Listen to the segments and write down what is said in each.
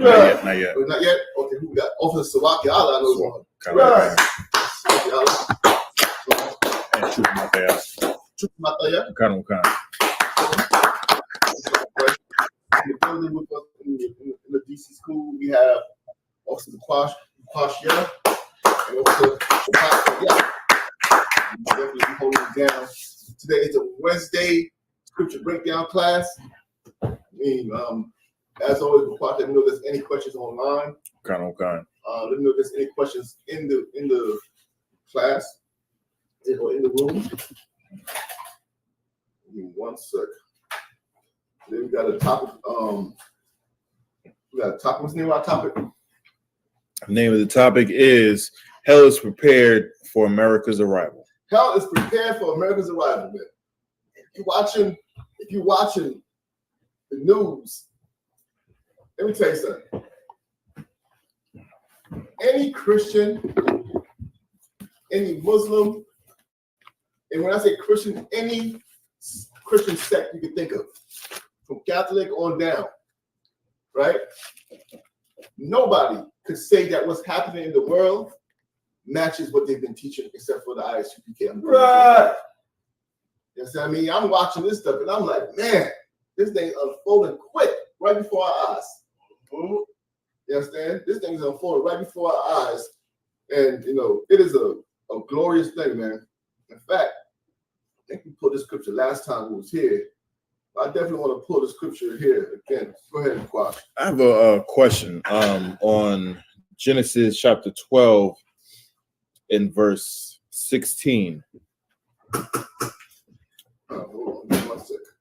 Not yet. Not yet? Okay, who we got? Officer Sawak Yala, I know one. Right. And Truth Mataya. In the building with us in the DC school, we have Officer Kwashia and Officer Kwashia. Definitely holding it down. Today is a Wednesday scripture breakdown class. As always, before let me know if there's any questions online. Let me know if there's any questions in the class or in the room. Give me 1 sec. Then we got a topic. What's the name of our topic? The name of the topic is Hell is Prepared for America's Arrival. Hell is prepared for America's arrival, man. If you're watching the news, let me tell you something. Any Christian, any Muslim, and when I say Christian, any Christian sect you can think of, from Catholic on down, right? Nobody could say that what's happening in the world matches what they've been teaching, except for the I.S.U.P.K. Right. You know what I mean? I'm watching this stuff, and I'm like, man, this thing unfolding quick, right before our eyes. You understand? This thing's unfolding right before our eyes, and it is a glorious thing, man. In fact, I think we pulled this scripture last time we was here. I definitely want to pull the scripture here again. Go ahead and Quash. I have a question on Genesis chapter 12 in verse 16. Hold on 1 second.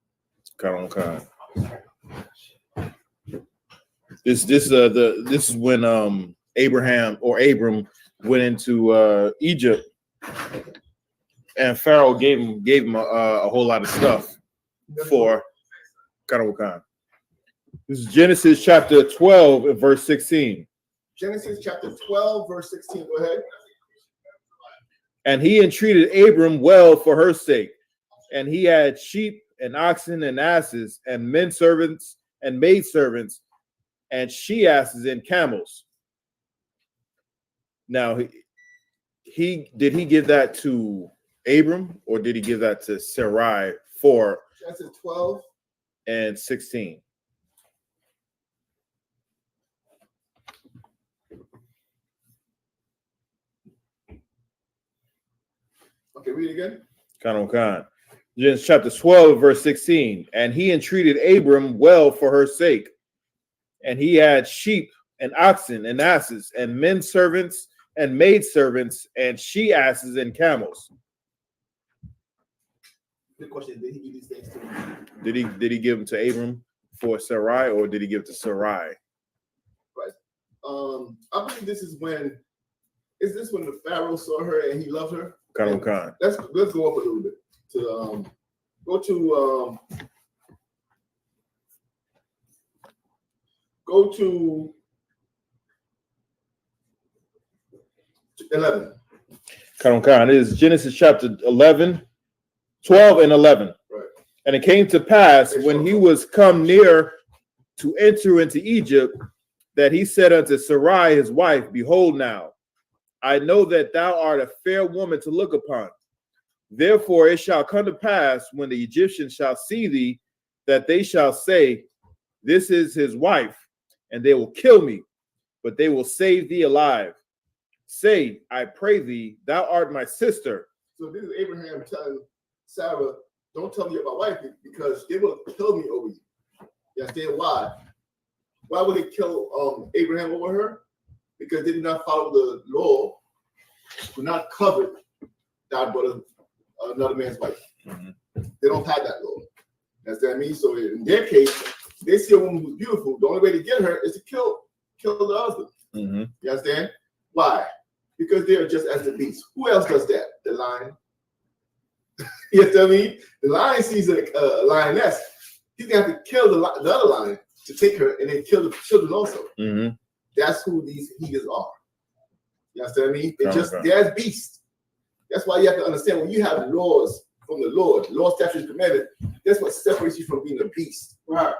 This is when Abram went into Egypt, and Pharaoh gave him a whole lot of stuff for Karawakan. This is Genesis chapter 12 and verse 16. Genesis chapter 12, verse 16. Go ahead. And he entreated Abram well for her sake, and he had sheep and oxen and asses and men servants and maid servants and she asses and camels. Now, he give that to Abram, or did he give that to Sarai for Genesis 12 and 16? Okay, read it again. Khan. Genesis chapter 12, verse 16. And he entreated Abram well for her sake, and he had sheep and oxen and asses and men servants and maid servants and she asses and camels. Good question. Did he give these things to him? Did he give them to Abram for Sarai, or did he give it to Sarai? Right. I believe this is when. Is this when the Pharaoh saw her and he loved her? Khan. Let's go up a little bit to go to 11. Khan. It is Genesis chapter 11, 12 and 11. Right. And it came to pass when he was come near to enter into Egypt, that he said unto Sarai his wife, Behold now, I know that thou art a fair woman to look upon. Therefore it shall come to pass, when the Egyptians shall see thee, that they shall say, This is his wife, and they will kill me, but they will save thee alive. Say, I pray thee, thou art my sister. So this is Abraham telling Sarah, don't tell me you're my wife, because they will kill me over you. You understand why? Why would they kill Abraham over her? Because they did not follow the law, were not covered that but another man's wife. Mm-hmm. They don't have that law. That's what I mean. So in their case, they see a woman who's beautiful. The only way to get her is to kill the husband. Mm-hmm. You understand? Why? Because they are just as the beast. Who else does that? The lion. You know what I mean? The lion sees a lioness. He's gonna have to kill the other lion to take her, and then kill the children also. Mm-hmm. That's who these heathens are. You understand what I mean? They're as beasts. That's why you have to understand, when you have laws from the Lord, law, statutes, commandments, that's what separates you from being a beast. Right.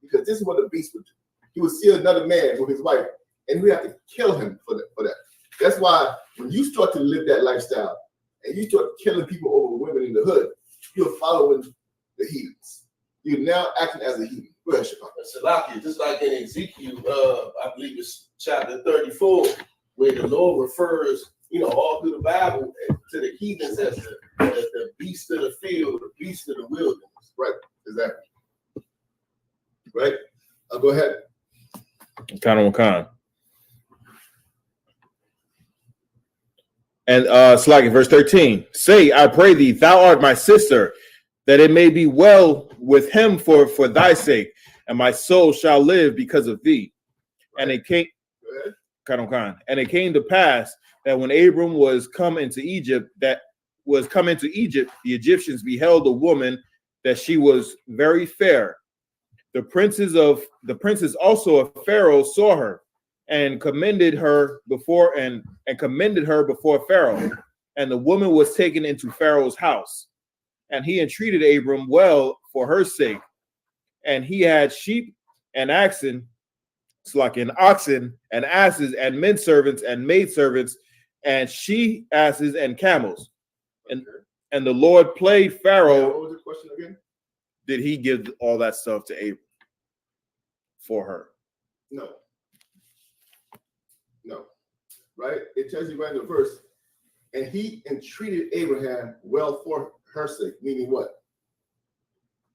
Because this is what a beast would do. he would see another man with his wife, and we have to kill him for that. That's why when you start to live that lifestyle and you start killing people over women in the hood, you're following the heathens. You're now acting as a heathen. Go ahead, Shalaki, just like in Ezekiel, I believe it's chapter 34, where the Lord refers, all through the Bible to the heathens as the beast of the field, the beast of the wilderness. Right, exactly. Right? Go ahead. Khan. And Slaki, verse 13. Say, I pray thee, thou art my sister, that it may be well with him for thy sake, and my soul shall live because of thee. Right. And it came, and it came to pass that when Abram was come into Egypt, the Egyptians beheld a woman that she was very fair. The princes also of Pharaoh saw her, and commended her before Pharaoh. And the woman was taken into Pharaoh's house, and he entreated Abram well for her sake. And he had sheep and oxen, and asses and men servants and maid servants and she asses and camels. And the Lord played Pharaoh. What was the question again? Did he give all that stuff to Abram for her? No. Right? It tells you right in the verse, and he entreated Abraham well for her sake, meaning what?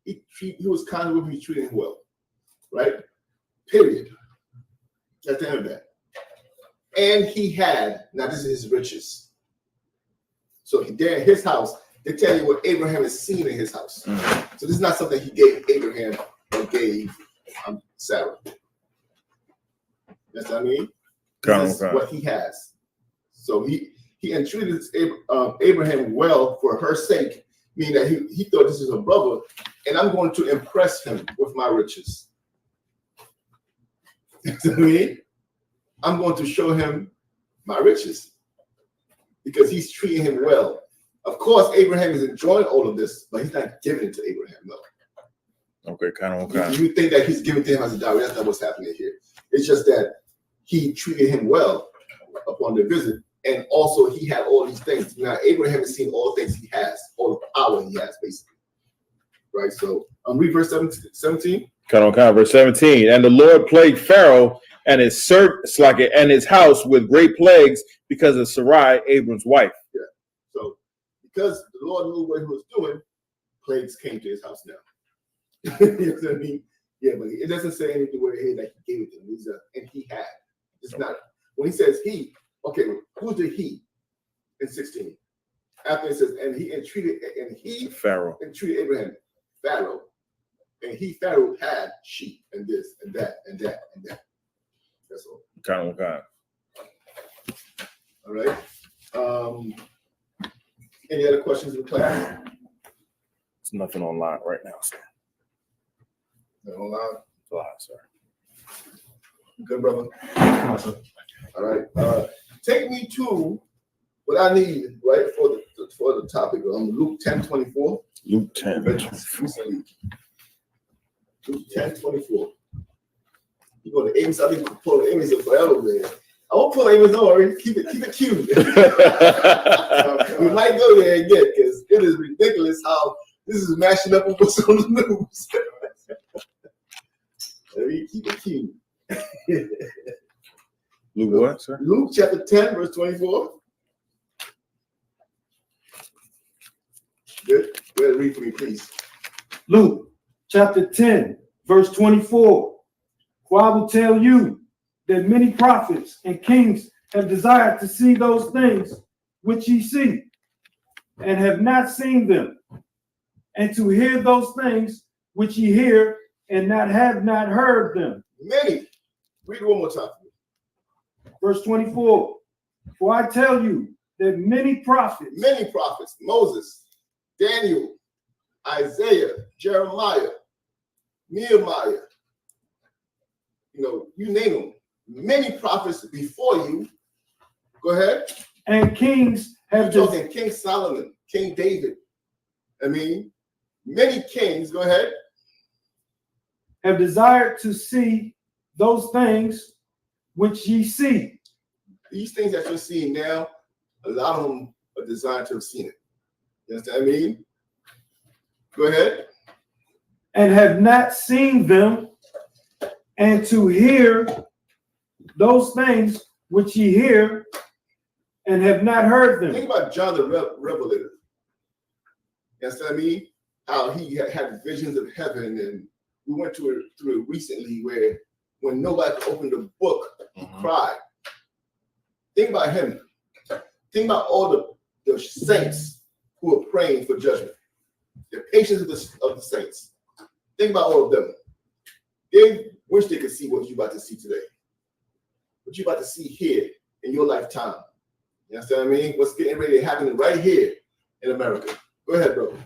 He was kind with him, he treated him well. Right? Period. At the end of that. And he had, now this is his riches. So there in his house, they tell you what Abraham has seen in his house. So this is not something he gave Abraham or gave Sarah. That's what I mean? This is what he has. So he entreated Abraham well for her sake, meaning that he thought this is a brother, and I'm going to impress him with my riches. That's what I mean? I'm going to show him my riches because he's treating him well. Of course, Abraham is enjoying all of this, but he's not giving it to Abraham, no. Okay. You think that he's giving to him as a dowry. That's not what's happening here. It's just that he treated him well upon their visit, and also he had all these things. Now, Abraham has seen all the things he has, all the power he has, basically. Right? So, read verse 17. Verse 17. And the Lord plagued Pharaoh and his house with great plagues because of Sarai, Abram's wife. Yeah. So, because the Lord knew what he was doing, plagues came to his house now. You know what I mean? Yeah, but it doesn't say anything where that he gave it to him. And he had. It's not. When he says he, okay, who's the he in 16? After it says, and Pharaoh entreated Abraham, Pharaoh, and Pharaoh had sheep and this and that and that and that. That's all. Okay. All right. Any other questions in class? There's nothing online right now, sir. Nothing online? Live, sir. Good, brother. All right. Take me to what I need, right, for the topic. Luke 10:24. Luke 10. Luke 10:24. You go to Amos. I've been pulling Amos up forever, man. I won't pull Amos over. Keep it cute. We might go there again because it is ridiculous how this is mashing up with what's on the news. Let me keep it cute. Luke what, sir? Luke chapter 10, verse 24. Good. Go ahead and read for me, please. Luke chapter 10, verse 24. For I will tell you that many prophets and kings have desired to see those things which ye see, and have not seen them, and to hear those things which ye hear, and have not heard them. Many. Read one more time. Verse 24. For I tell you that many prophets, Moses, Daniel, Isaiah, Jeremiah, Nehemiah, you name them. Many prophets before you. Go ahead. And kings have talking King Solomon, King David. Many kings, go ahead, have desired to see those things which ye see. These things that you're seeing now, a lot of them are designed to have seen it. You understand what I mean? Go ahead. And have not seen them, and to hear those things which ye hear, and have not heard them. Think about John the Revelator. You understand what I mean? How he had visions of heaven, and we went through it recently where when nobody could open the book, he cried. Think about him. Think about all the saints who are praying for judgment. The patience of the saints. Think about all of them. They wish they could see what you're about to see today. What you're about to see here in your lifetime. You understand what I mean? What's getting ready to happen right here in America. Go ahead, bro.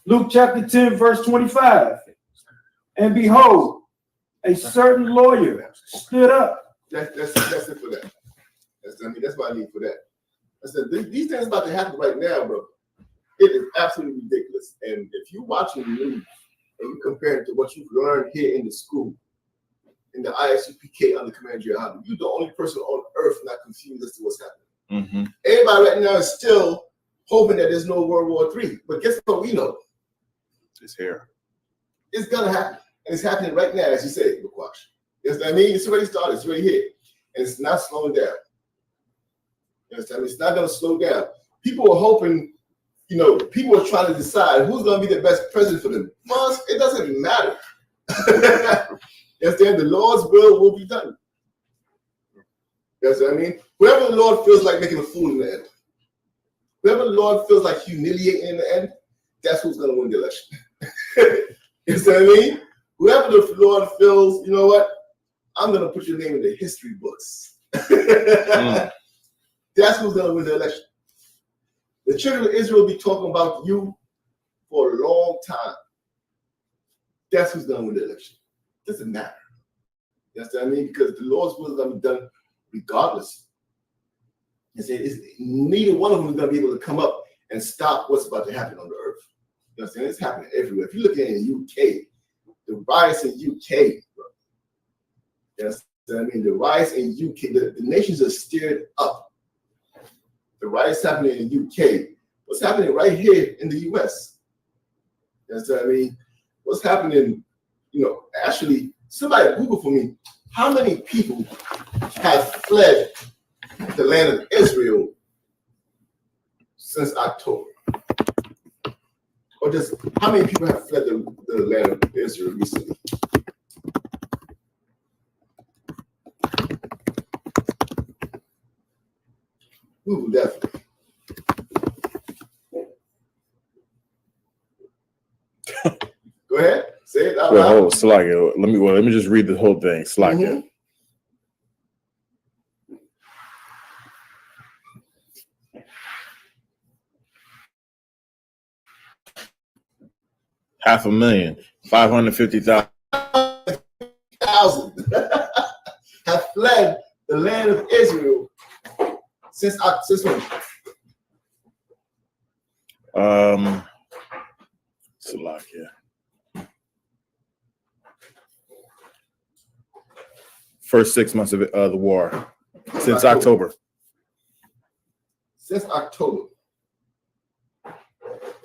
Luke chapter 10, verse 25. And behold, a certain lawyer stood up. That's it for that. That's what I need for that. I said, these things about to happen right now, bro. It is absolutely ridiculous. And if you're watching the news and you compare it to what you've learned here in the school, in the I.S.U.P.K. under Commander Yahanna, you're the only person on earth not confused as to what's happening. Everybody right now is still hoping that there's no World War III. But guess what we know? It's here. It's gonna happen. And it's happening right now, as you say, Bakwash. You know what I mean? It's already started, it's already here. And it's not slowing down. You understand? It's not gonna slow down. People are hoping, people are trying to decide who's gonna be the best president for them. Well, it doesn't matter. You understand? The Lord's will be done. You understand what I mean? Whoever the Lord feels like making a fool in the end, whoever the Lord feels like humiliating in the end, that's who's gonna win the election. You understand what I mean? Whoever the Lord feels, you know what? I'm gonna put your name in the history books. That's who's gonna win the election. The children of Israel will be talking about you for a long time. That's who's gonna win the election. It doesn't matter. You understand what I mean? Because the Lord's will is gonna be done regardless. And neither one of them is gonna be able to come up and stop what's about to happen on the earth. You understand? It's happening everywhere. If you look at it in the UK, the riots in UK, bro. You understand what I mean? The riots in UK, the nations are stirred up. The riots happening in UK. What's happening right here in the US? You understand what I mean? What's happening, actually, somebody Google for me, how many people have fled the land of Israel since October? Or just how many people have fled the land of Israel recently? Ooh, definitely. Go ahead, say it out loud. Well, Slakia. Let me just read the whole thing. Slakia. 550,000 have fled the land of Israel since when? Salakia. First 6 months of the war, since October. Since October.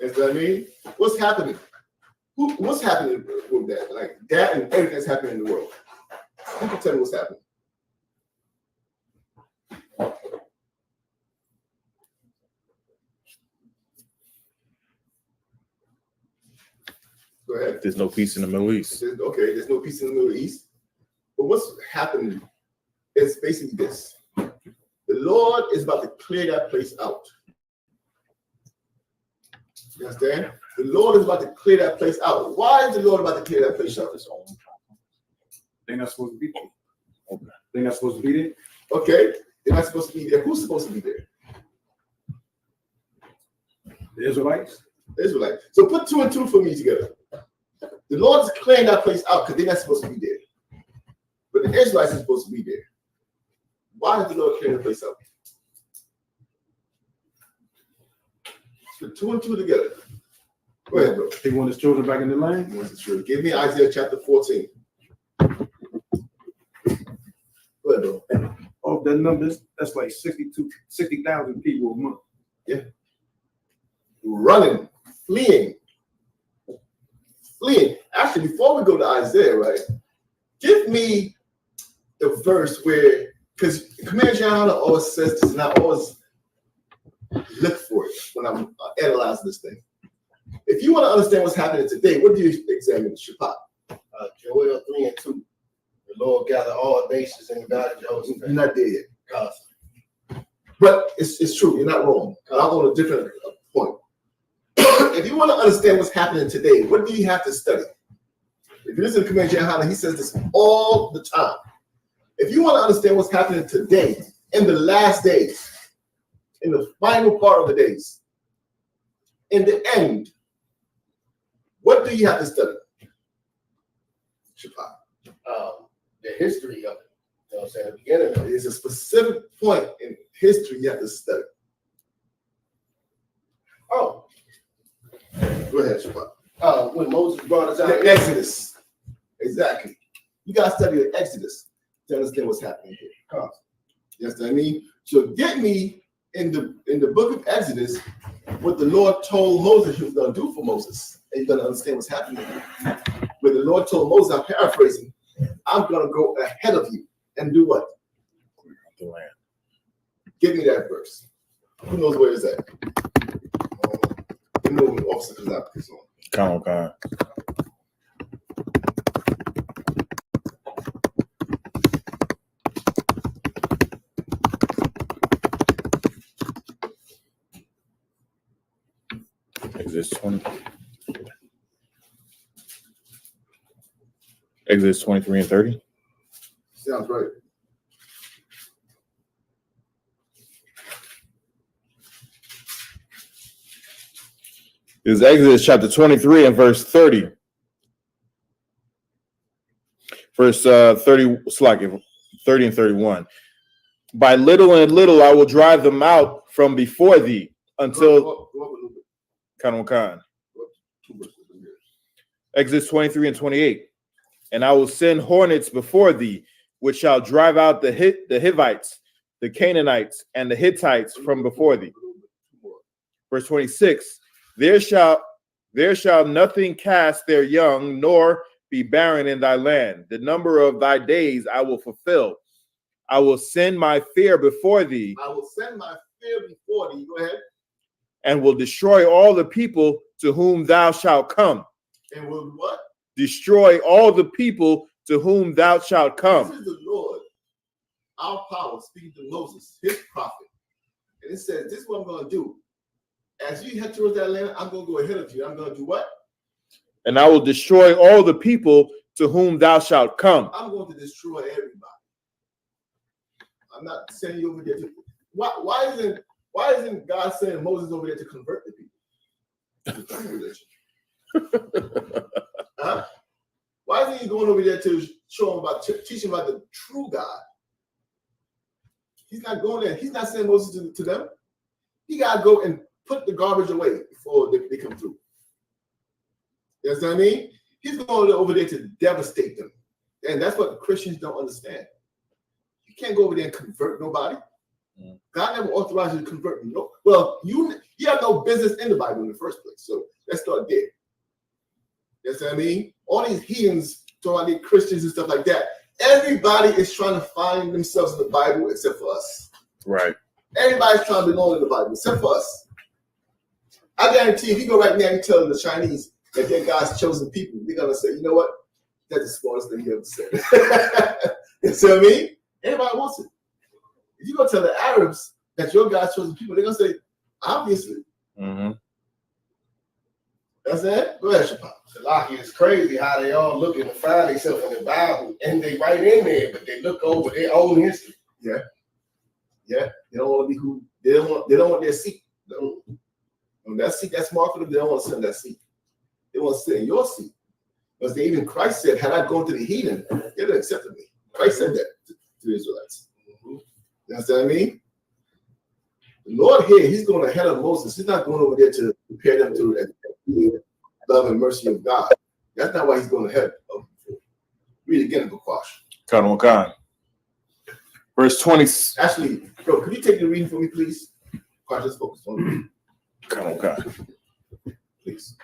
You know what I mean? What's happening? What's happening with that? Like that and everything that's happening in the world. Who can tell me what's happening? Go ahead. There's no peace in the Middle East. There's no peace in the Middle East. But what's happening is basically this. The Lord is about to clear that place out. You understand? The Lord is about to clear that place out. Why is the Lord about to clear that place out? They're not supposed to be there. Okay. They're not supposed to be there? Okay. They're not supposed to be there. Who's supposed to be there? The Israelites? The Israelites. So put 2 and 2 for me together. The Lord is clearing that place out because they're not supposed to be there. But the Israelites are supposed to be there. Why is the Lord clearing the place out? Put 2 and 2 together. Go ahead, bro. He wants his children back in the land? He wants his children. Give me Isaiah chapter 14. that number, that's like 60,000 people a month. Yeah. Running, fleeing. Actually, before we go to Isaiah, right? Give me the verse where, because Command Yahanna always says this, and I always look for it when I'm analyzing this thing. If you want to understand what's happening today, what do you examine? Shabbat. Joel 3:2. The Lord gather all nations in the valley of Jehoshaphat. You're not there yet. But it's true. You're not wrong. I'll go to a different point. If you want to understand what's happening today, what do you have to study? If you listen to Command Yahanna, he says this all the time. If you want to understand what's happening today, in the last days, in the final part of the days, in the end, what do you have to study? Shabbat. The history of it. You know what I'm saying? The beginning of it. There's a specific point in history you have to study. Oh. Go ahead, Shabbat. When Moses brought us out. The Exodus. Exactly. You got to study the Exodus to understand what's happening here. Yes, I mean. So get me in the book of Exodus what the Lord told Moses he was going to do for Moses, and you're going to understand what's happening here. Where the Lord told Moses, I'm paraphrasing, I'm going to go ahead of you and do what? The land. Give me that verse. Who knows where it's at? You know when the officer comes out. Come on, God. Exodus 20. Exodus 23 and 30. Sounds right. This is Exodus chapter 23 and verse 30. Verse 30 and 31. By little and little I will drive them out from before thee until Khan. Exodus 23 and 28. And I will send hornets before thee, which shall drive out the Hivites, the Canaanites, and the Hittites from before thee. Verse 26. There shall nothing cast their young, nor be barren in thy land. The number of thy days I will fulfill. I will send my fear before thee. I will send my fear before thee. Go ahead. And will destroy all the people to whom thou shalt come. And will what? Destroy all the people to whom thou shalt come. This is the Lord, our power, speaking to Moses, his prophet. And it says, this is what I'm going to do. As you head towards that land, I'm going to go ahead of you. I'm going to do what? And I will destroy all the people to whom thou shalt come. I'm going to destroy everybody. I'm not sending you over there to. Why isn't God sending Moses over there to convert the people? Huh? Why isn't he going over there to show them about, teach them about the true God? He's not going there. He's not sending Moses to them. He got to go and put the garbage away before they come through. You know what I mean? He's going over there to devastate them. And that's what Christians don't understand. You can't go over there and convert nobody. God never authorized you to convert. No. Well, you have no business in the Bible in the first place. So let's start there. You know what I mean? All these heathens, talking about these Christians and stuff like that. Everybody is trying to find themselves in the Bible except for us. Right. Everybody's trying to belong in the Bible except for us. I guarantee if you go right now and tell the Chinese that they're God's chosen people, they're going to say, you know what? That's the smartest thing you ever said. You see what I mean? Everybody wants it. If you go tell the Arabs that you're God's chosen people, they're going to say, obviously. Mm-hmm. That's it? Go ahead, Shapap. Salaki, it's crazy how they all looking to find themselves in the Bible and they right in there, but they look over their own history. Yeah. Yeah. They don't want to be who they don't want their seat. When that seat that's marked for them, they don't want to sit in that seat. They want to sit in your seat. Because even Christ said, had I gone to the heathen, they would have accepted me. Christ said that to the Israelites. Mm-hmm. You know what I mean? The Lord here, he's going ahead of Moses. He's not going over there to prepare them to the love and mercy of God. That's not why he's going ahead of them. Read again, Bukwash. Khan. Verse 20. Actually, bro, could you take the reading for me, please? I just focus on the reading. Okay. Please.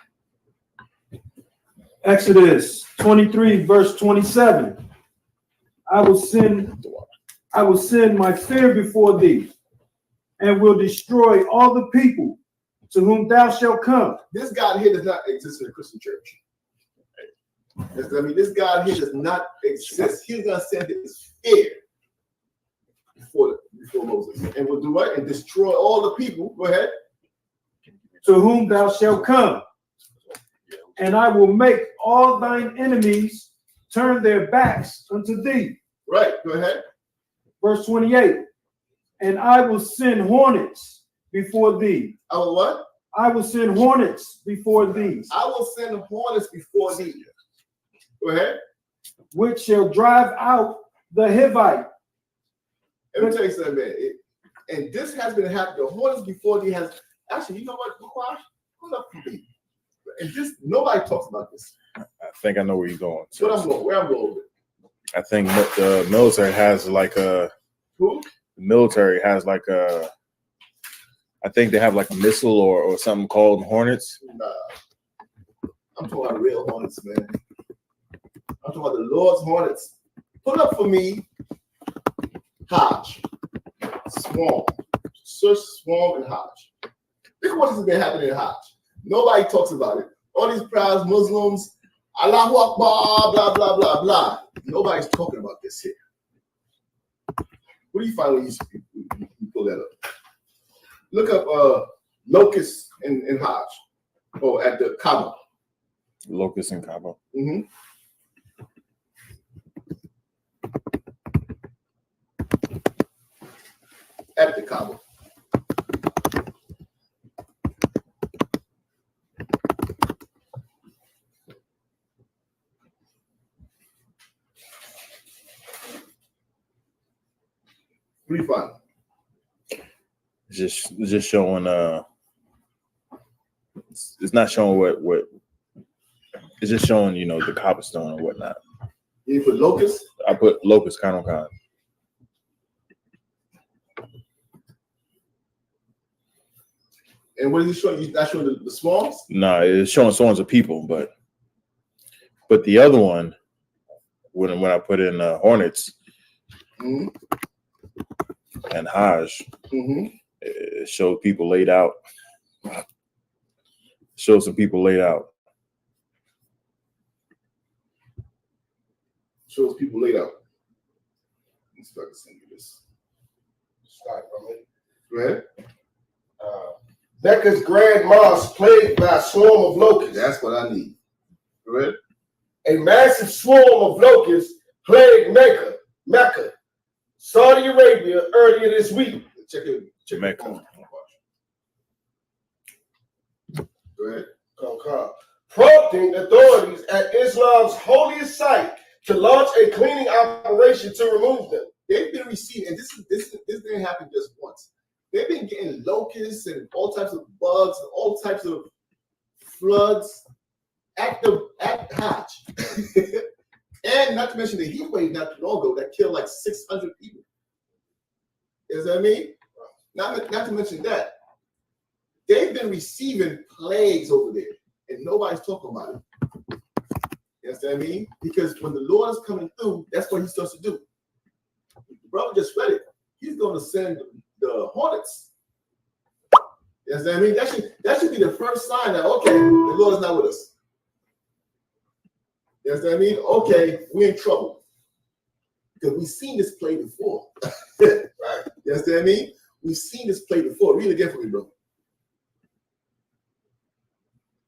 Exodus 23, verse 27. I will send my fear before thee, and will destroy all the people to whom thou shalt come. This God here does not exist in the Christian church. I mean, this God here does not exist. He's going to send his fear before Moses, and will do what? And destroy all the people. Go ahead. To whom thou shalt come. And I will make all thine enemies turn their backs unto thee. Right. Go ahead. Verse 28. And I will send hornets before thee. I will what? I will send hornets before thee. I will send hornets before thee. Go ahead. Which shall drive out the Hivite. Let me tell you something, man. And this has been happening. The hornets before thee has actually, you know what? Hold up for me. And this, nobody talks about this. I think I know where you're going. Where I'm going with it. I think the military has like a. Who? The military has like a. I think they have like a missile or something called Hornets. Nah. I'm talking about real hornets, man. I'm talking about the Lord's hornets. Put up for me. Hodge. Swarm. Search Swarm and Hodge. Look at what has been happening in Hodge. Nobody talks about it. All these proud Muslims, Allahu Akbar, blah, blah, blah, blah. Nobody's talking about this here. What do you find when you pull that up? Look up locusts in Hodge, or at the Kaaba. Locusts in Kaaba. Mm-hmm. At the Kaaba. What do you find? It's just showing. It's not showing what. It's just showing, the cobblestone and whatnot. You put locusts? I put locust kind on kind. And what is he showing? He's not showing the swarms? No, it's showing swarms of people, but the other one, when I put in Hornets Mm-hmm. and Hajj, Mm-hmm. it showed people laid out. Show some people laid out. Shows people laid out. Let's start to send you this. Start from it. Go ahead. Mecca's grand mosque plagued by a swarm of locusts. That's what I need. Go ahead. A massive swarm of locusts plagued Mecca, Saudi Arabia earlier this week. Check Mecca. Go ahead. Prompting authorities at Islam's holiest site to launch a cleaning operation to remove them. They've been receiving, and this didn't happen just once. They've been getting locusts and all types of bugs, and all types of floods at Hajj. And not to mention the heat wave not too long ago that killed like 600 people. You know what I mean? Not to mention that. They've been receiving plagues over there, and nobody's talking about it. You know what I mean? Because when the Lord is coming through, that's what he starts to do. The brother just read it. He's going to send the hornets. You know what I mean? That should be the first sign that, okay, the Lord is not with us. You know what I mean? Okay, we're in trouble. Because we've seen this play before. Right? You know what I mean? We've seen this play before. Read it again for me, bro.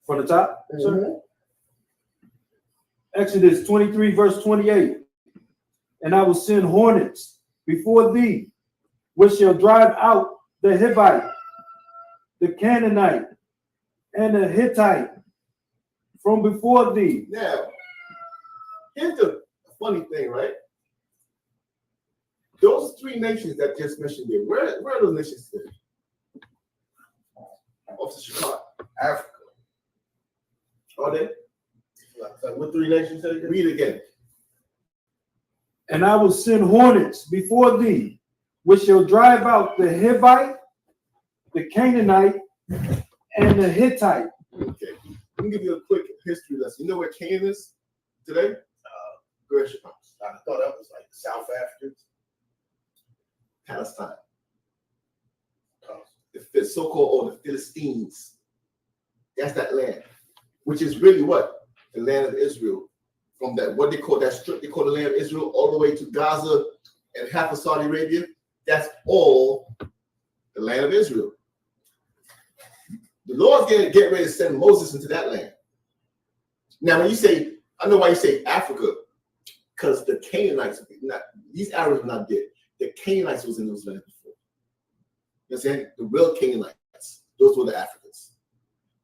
For the top? Mm-hmm. Exodus 23, verse 28. And I will send hornets before thee, which shall drive out the Hivite, the Canaanite, and the Hittite from before thee. Now, here's the funny thing, right? Those three nations that just mentioned there, where are those nations today? Off the Chicago. Africa. Are they? Like what three nations say? Read it again. And I will send hornets before thee, which shall drive out the Hivite, the Canaanite, and the Hittite. Okay. Let me give you a quick history lesson. You know where Canaan is today? Go ahead, Shapiro. I thought that was like South Africans. Palestine. The so-called, or the Philistines. That's that land, which is really what? The land of Israel. From that, what they call that strip, they call the land of Israel, all the way to Gaza and half of Saudi Arabia. That's all the land of Israel. The Lord's getting ready to send Moses into that land. Now, when you say, I know why you say Africa, because the Canaanites, these Arabs were not dead. The Canaanites was in those lands before. You know what I'm saying? The real Canaanites, those were the Africans.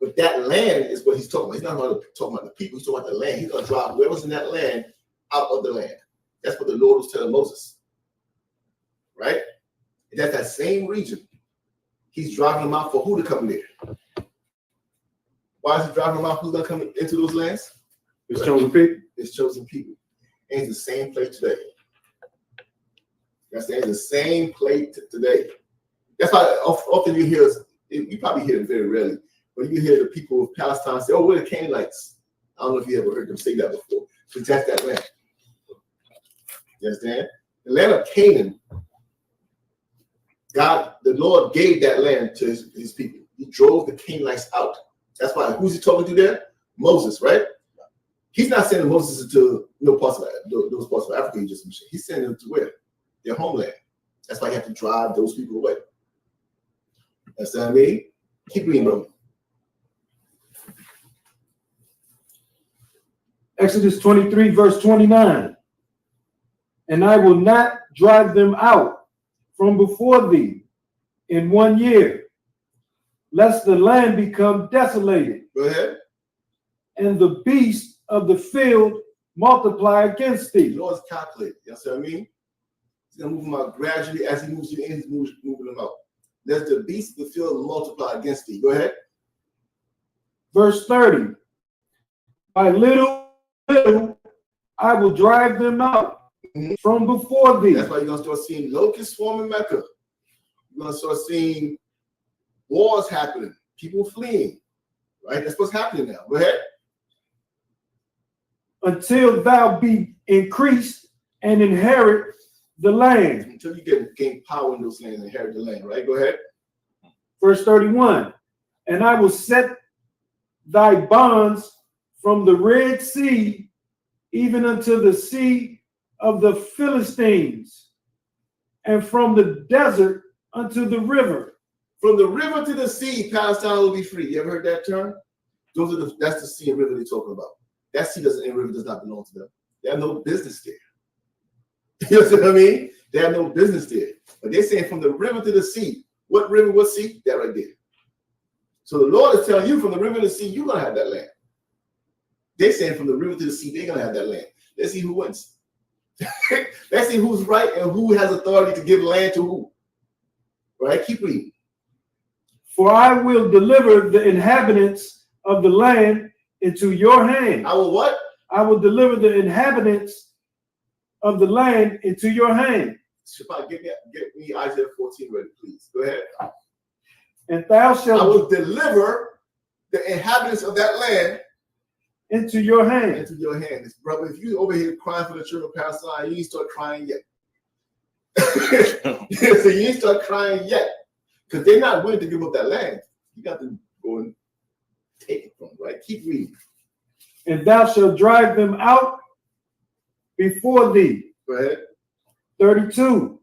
But that land is what he's talking about. He's not talking about the people, he's talking about the land. He's going to drive whoever's in that land out of the land. That's what the Lord was telling Moses. Right? And that's that same region. He's driving them out for who to come there. Why is he driving them out? Who's going to come into those lands? His chosen people. His chosen people. And it's the same play today. That's the same play today. That's why often you hear, you probably hear it very rarely, but you hear the people of Palestine say, oh, we're the Canaanites. I don't know if you ever heard them say that before. Because that's that land. You understand? The land of Canaan, God, the Lord gave that land to his people. He drove the Canaanites out. That's why, who's he talking to there? Moses, right? He's not sending Moses to those parts of Africa he just mentioned. He's sending them to where? Their homeland. That's why you have to drive those people away. That's what I mean? Keep reading, bro. Exodus 23, verse 29. And I will not drive them out from before thee in 1 year, lest the land become desolated. Go ahead. And the beasts of the field multiply against thee. The Lord's calculated. You know what I mean? He's going to move them out gradually. As he moves you in, he's moving them out. Let the beasts of the field multiply against thee. Go ahead. Verse 30. By little I will drive them out from before thee. That's why you're going to start seeing locusts swarming Mecca. You're going to start seeing wars happening, people fleeing. Right? That's what's happening now. Go ahead. Until thou be increased and inherit the land. Until you gain power in those lands and inherit the land. Right? Go ahead. Verse 31. And I will set thy bonds from the Red Sea even unto the sea of the Philistines, and from the desert unto the river. From the river to the sea, Palestine will be free. You ever heard that term? That's the sea and river they're talking about. That sea and river does not belong to them. They have no business there. You know what I mean? They have no business there. But they're saying from the river to the sea. What river, what sea? That right there. So the Lord is telling you from the river to the sea, you're going to have that land. They're saying from the river to the sea, they're going to have that land. Let's see who wins. Let's see who's right and who has authority to give land to who. Right? Keep reading. For I will deliver the inhabitants of the land into your hand. I will what? I will deliver the inhabitants of the land into your hand. Shapiro, get me Isaiah 14 ready, please. Go ahead. And thou shalt I will deliver the inhabitants of that land into your hand. Into your hand. Brother, if you over here crying for the children of Palestine, you ain't start crying yet. So you ain't start crying yet. Because they're not willing to give up that land. You got to go and take it from them, right? Keep reading. And thou shalt drive them out before thee. Go ahead. 32.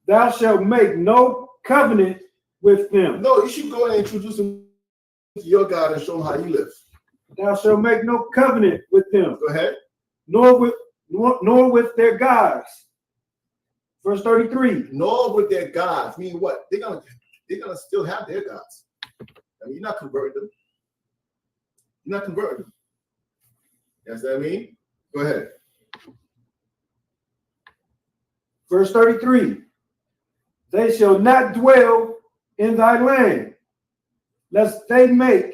Thou shalt make no covenant with them. No, you should go and introduce them to your God and show them how you live. Thou shalt make no covenant with them. Go ahead. Nor with their gods. Verse 33. Nor with their gods. Meaning what? They're gonna still have their gods. I mean, you're not converting them. You're not converting them. That's what I mean? Go ahead. Verse 33. They shall not dwell in thy land, lest they make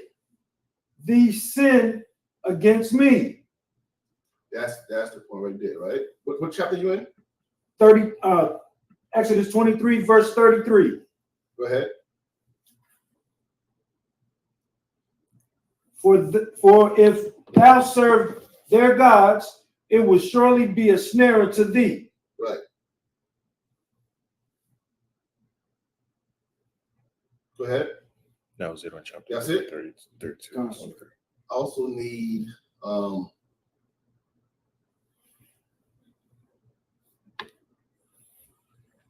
thee sin against me. That's the point right there, right? What chapter you in? Exodus 23, verse 33. Go ahead. For if thou serve their gods, it will surely be a snare unto thee. Right. Go ahead. That was it on chapter. That's it? 32. I also need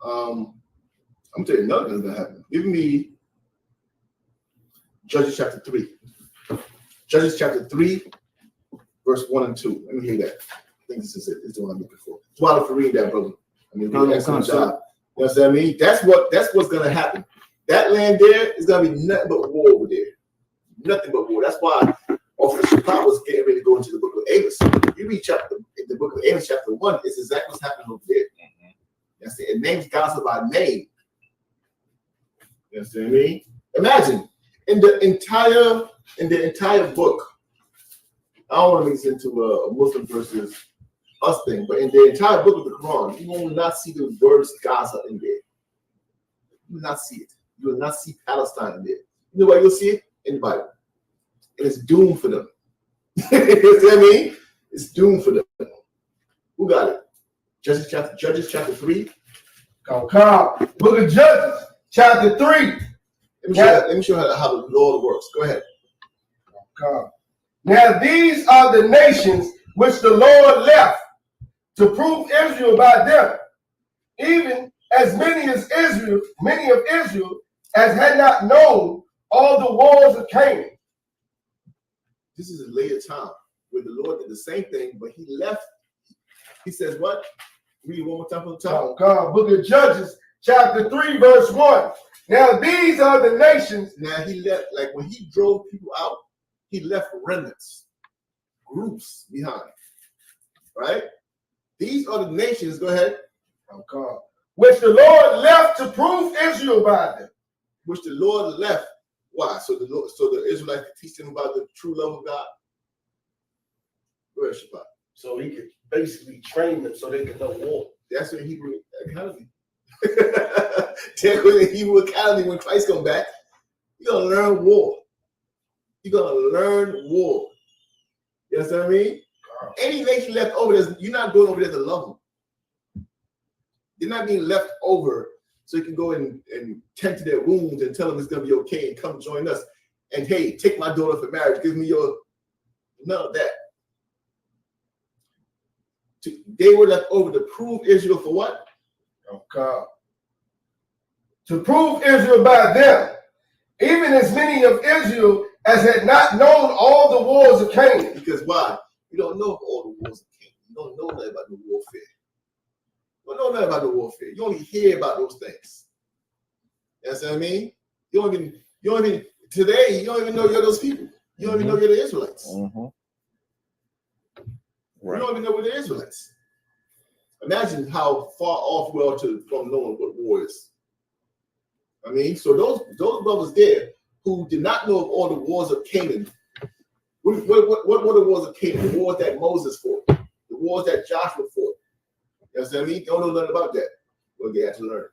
I'm telling you nothing is gonna happen. Give me Judges chapter 3. Judges chapter 3, verse 1 and 2. Let me hear that. I think this is it. This is the one I'm looking for. Swallow for reading that, brother. I mean, do an excellent job. You know what I mean? That's what's gonna happen. That land there is gonna be nothing but war over there. Nothing but war. That's why Prophet was getting ready to go into the book of Amos. You read in the book of Amos, chapter 1, it's exactly what's happening over there. That's it. It names God by name. You understand what I mean? Imagine in the entire book. I don't want to make this into a Muslim versus us thing, but in the entire book of the Quran, you will not see the words Gaza in there. You will not see it. You will not see Palestine in there. You know why you'll see it? In the Bible. And it's doomed for them. You know what I mean? It's doomed for them. Who got it? Judges chapter 3. Book of Judges, chapter 3. Let me show you how the Lord works. Go ahead. Now these are the nations which the Lord left to prove Israel by them, even as many of Israel as had not known all the wars of Canaan. This is a later time where the Lord did the same thing, but he left. He says what? Read one more time from the top. Book of Judges, chapter 3, verse 1. Now these are the nations. Now he left, like when he drove people out, he left remnants, groups behind. Right? These are the nations, go ahead. Which the Lord left to prove Israel by them. Which the Lord left. Why? So the Israelites could teach them about the true love of God. Go ahead, Shabbat. So he could basically train them so they could know war. That's what Hebrew academy. That's what the Hebrew academy, when Christ come back, you're gonna learn war. You're gonna learn war. You understand what I mean? Any nation left over there, you're not going over there to love them. You're not being left over so you can go and tend to their wounds and tell them it's gonna be okay and come join us. And hey, take my daughter for marriage. Give me your none of that. They were left over to prove Israel for what? To prove Israel by them, even as many of Israel as had not known all the wars of Canaan. Because why? You don't know all the wars of Canaan. You don't know nothing about the warfare. You don't know nothing about the warfare. You only hear about those things. You understand what I mean? You don't even today, you don't even know you're those people. You don't even know you're the Israelites. Right. You don't even know we're the Israelites. Imagine how far off we are from knowing what war is. I mean, so those brothers there who did not know of all the wars of Canaan. What were the wars of Canaan? The wars that Moses fought, the wars that Joshua fought. You understand me? Don't know nothing about that. Well, they have to learn.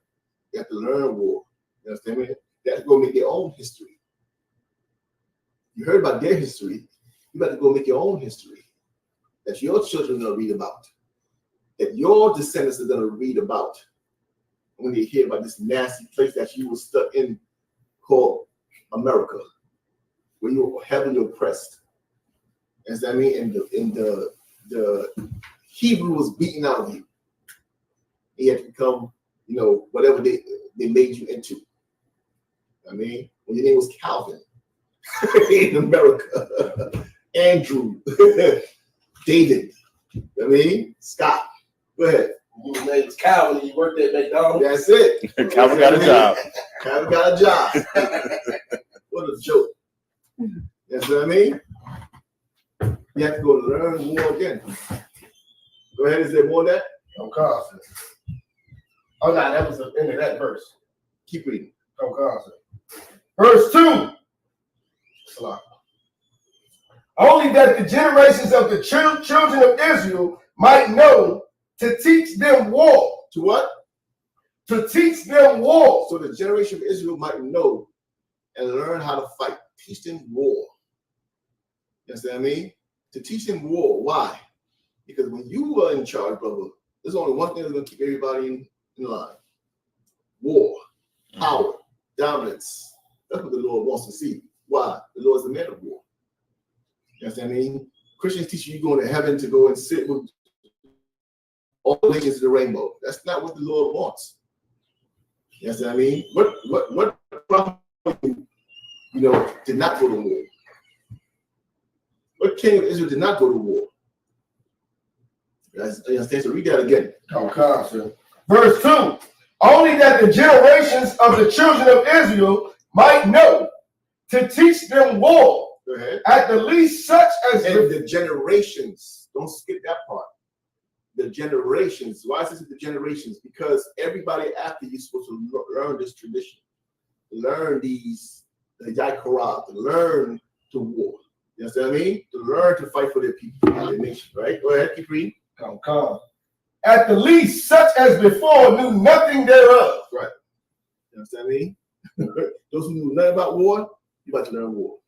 They have to learn war. You understand me? They have to go make their own history. You heard about their history. You got to go make your own history that your children are going to read about, that your descendants are going to read about when they hear about this nasty place that you were stuck in called America, where you were heavily oppressed. You understand me? And the Hebrew was beaten out of you. You had to become, whatever they made you into. I mean, when your name was Calvin in America, Andrew, David, I mean, Scott. Go ahead. Your name was Calvin and you worked at McDonald's. That's it. Calvin got a job. Calvin got a job. What a joke. That's what I mean? You have to go learn war again. Go ahead. Is there more of that? Oh, no, that was the end of that verse. Keep reading. Verse 2. Only that the generations of the children of Israel might know to teach them war To what? To teach them war. So the generation of Israel might know and learn how to fight. Teach them war. You understand what I mean? To teach them war. Why? Because when you are in charge, brother, there's only one thing that's going to keep everybody in line. War, power, dominance. That's what the Lord wants to see. Why? The Lord is the man of war. You understand what I mean? Christians teach you going to heaven to go and sit with all the nations of the rainbow. That's not what the Lord wants. You understand what I mean? What prophet, did not go to war? What king of Israel did not go to war? You understand? So read that again. Okay. Verse 2. Only that the generations of the children of Israel might know to teach them war. Go ahead. At the least such as the generations. Don't skip that part. The generations. Why is this the generations? Because everybody after you is supposed to learn this tradition, learn the Yakorah, to learn to war. You understand what I mean? To learn to fight for their people, their nation. Right? Go ahead, keep reading. Come. At the least, such as before knew nothing thereof. Right. You understand what I mean? Those who knew nothing about war, you about to learn war.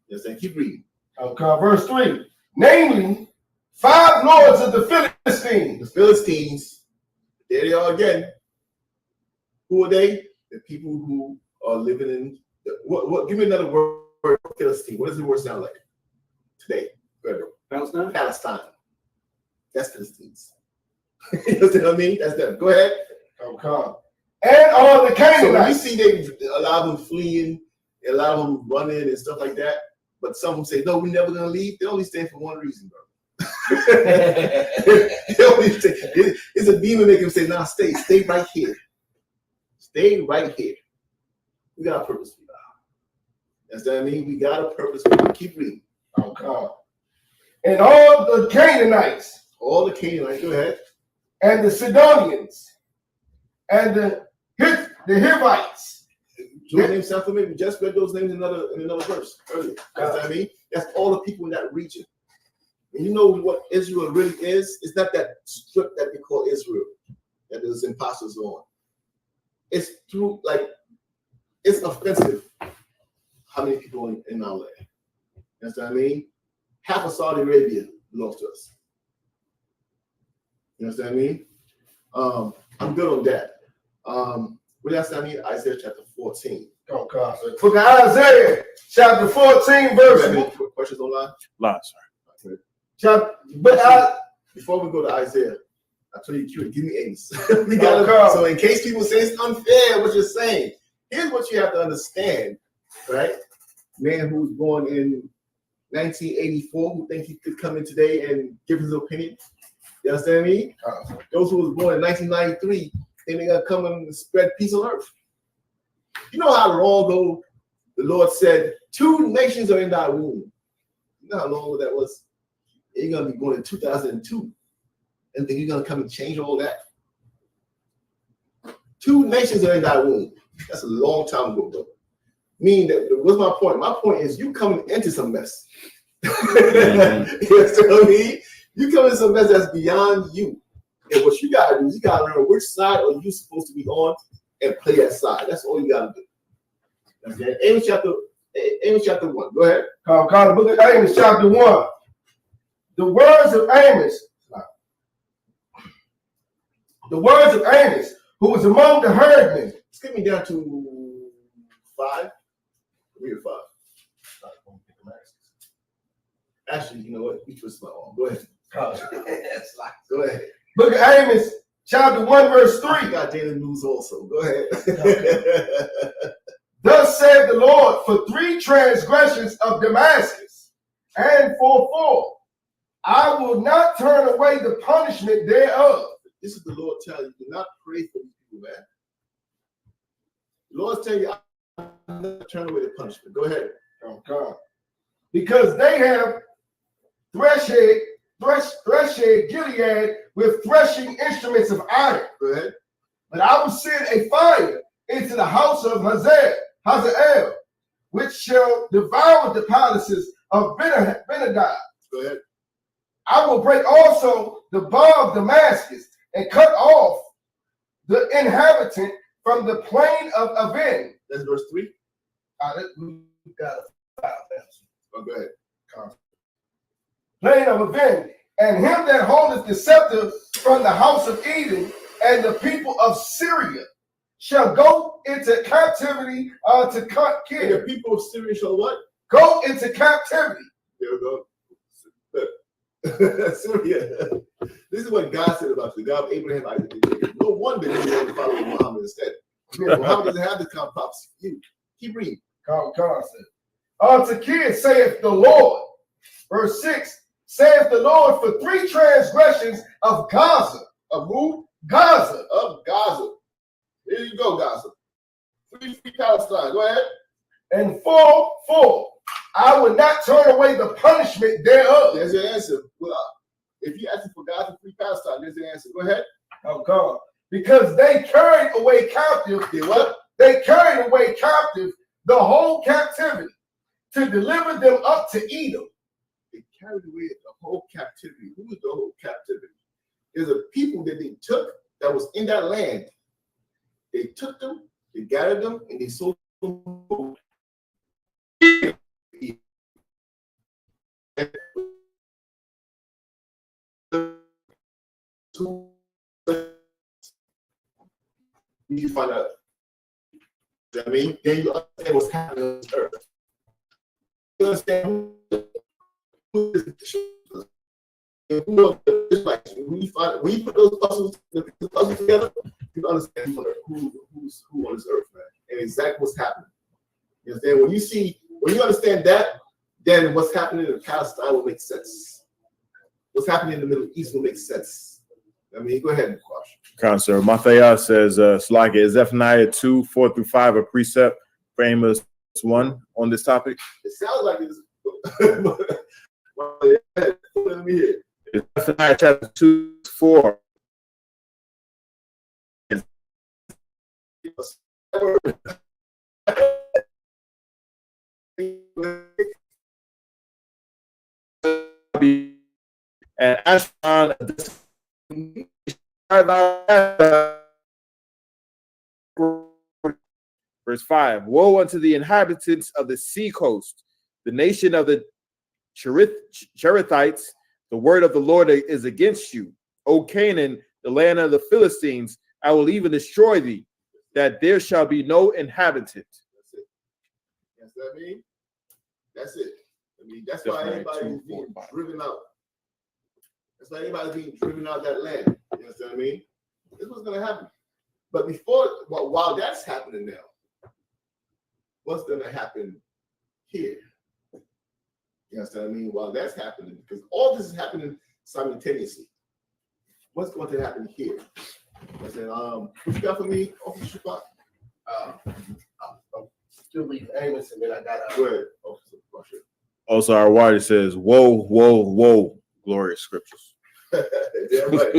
You understand? Keep reading. Okay. Verse 3. Namely, 5 lords of the Philistines. The Philistines, there they are again. Who are they? The people who are living in what give me another word for Philistine. What does the word sound like today? Palestine? Palestine. That's Philistines. You understand what I mean? That's them. Go ahead. Okay. And all the Canaanites. So when you see they allow them fleeing, they allow them running and stuff like that, but some of them say, no, we're never gonna leave. They only stand for one reason, bro. It's a demon making them say, nah, stay right here. Stay right here. We got a purpose for you. That's what I mean. We got a purpose for you. Keep reading. Okay. And all the Canaanites. All the Canaanites, go ahead. And the Sidonians. And the Hivites. Those names sound familiar. We just read those names in another verse earlier. That's what I mean. That's all the people in that region. And you know what Israel really is? It's not that strip that they call Israel that there's imposters on. It's through, it's offensive how many people in our land. That's what I mean? Half of Saudi Arabia belongs to us. You understand what I mean? I'm good on that. What else I need? Isaiah chapter 14. Okay. Book of Isaiah chapter 14 verse. Questions online? Line, sorry. Before we go to Isaiah, I told you, give me Amos. So in case people say it's unfair what you're saying, here's what you have to understand, right? Man who was born in 1984 who think he could come in today and give his opinion. You understand what I mean? Those who was born in 1993 think they're gonna come and spread peace on earth. You know how long ago the Lord said 2 nations are in thy womb. You know how long ago that was? You're gonna be born in 2002, and then you're gonna come and change all that. 2 nations are in thy womb. That's a long time ago, bro. Meaning that, what's my point? My point is you coming into some mess. Mm-hmm. You understand what I mean? You come into some mess that's beyond you. And what you gotta do is you gotta learn which side are you supposed to be on and play that side. That's all you gotta do. Okay. Amos chapter 1. Go ahead. The book of Amos chapter 1. The words of Amos, who was among the herdmen. Skip me down to 5. Read 5. Actually, you know what? You twist my arm. Go ahead. Go ahead. Book of Amos, chapter 1, verse 3. You got daily news also. Go ahead. Thus said the Lord, for 3 transgressions of Damascus, and for 4, I will not turn away the punishment thereof. This is the Lord telling you, do not pray for these people, man. The Lord's telling you, I'm not turning away the punishment. Go ahead. Oh God. Because they have threshed Gilead with threshing instruments of iron. Go ahead. But I will send a fire into the house of Hazael, which shall devour the palaces of Benadad. Go ahead. I will break also the bar of Damascus and cut off the inhabitant from the plain of Aven. That's verse 3. We got a 5 answer. Oh, go ahead. Plain of Aven, and him that holdeth the scepter from the house of Edom, and the people of Syria shall go into captivity to And Kir. the people of Syria shall what? Go into captivity. There we go. Syria. This is what God said about the God of Abraham, Isaac, and Jacob. No wonder you want to follow Muhammad instead. Muhammad doesn't have this kind of prophecy. You keep reading. To Kir saith the Lord. Verse 6, saith the Lord, for 3 transgressions of Gaza. Of who? Gaza. Of Gaza. There you go, Gaza. 3 free Palestine. Go ahead. And 4, I will not turn away the punishment thereof. There's your answer. Well, if you ask for God to free Palestine, there's the answer. Go ahead. Oh God. Because they carried away captive. They what? They carried away captive the whole captivity to deliver them up to Edom. They carried away the whole captivity. Who was the whole captivity? There's a people that they took that was in that land. They took them, they gathered them, and they sold them food. You find out. You know what I mean? Then you understand what's happening on this earth. You understand who is the Israelites. When you put those puzzles together, you understand who's who on this earth, man, and exactly what's happening. You understand? When you understand that, then what's happening in Palestine will make sense. What's happening in the Middle East will make sense. I mean, go ahead and question. Counselor Matthias says, Slaga, is Zephaniah 2, 4-5 a precept for Amos 1 on this topic? It sounds like it's. Let me hear. It's Zephaniah chapter 2, 4. And Ashton, verse 5, woe unto the inhabitants of the sea coast, the nation of the Cherethites, the word of the Lord is against you. O Canaan, the land of the Philistines, I will even destroy thee, that there shall be no inhabitant. That's it. That's what I mean. That's it. I mean, that's why everybody's being driven out. That's why everybody's being driven out of that land. You understand what I mean? This is what's going to happen. But while that's happening now, what's going to happen here? You understand what I mean? While that's happening, because all this is happening simultaneously. What's going to happen here? I said, what you got for me, Officer Shabbat? I'm still reading Amos, and then I got Go ahead, Officer Shabbat. Also, our writer says, woe, woe, woe, glorious scriptures. Damn right.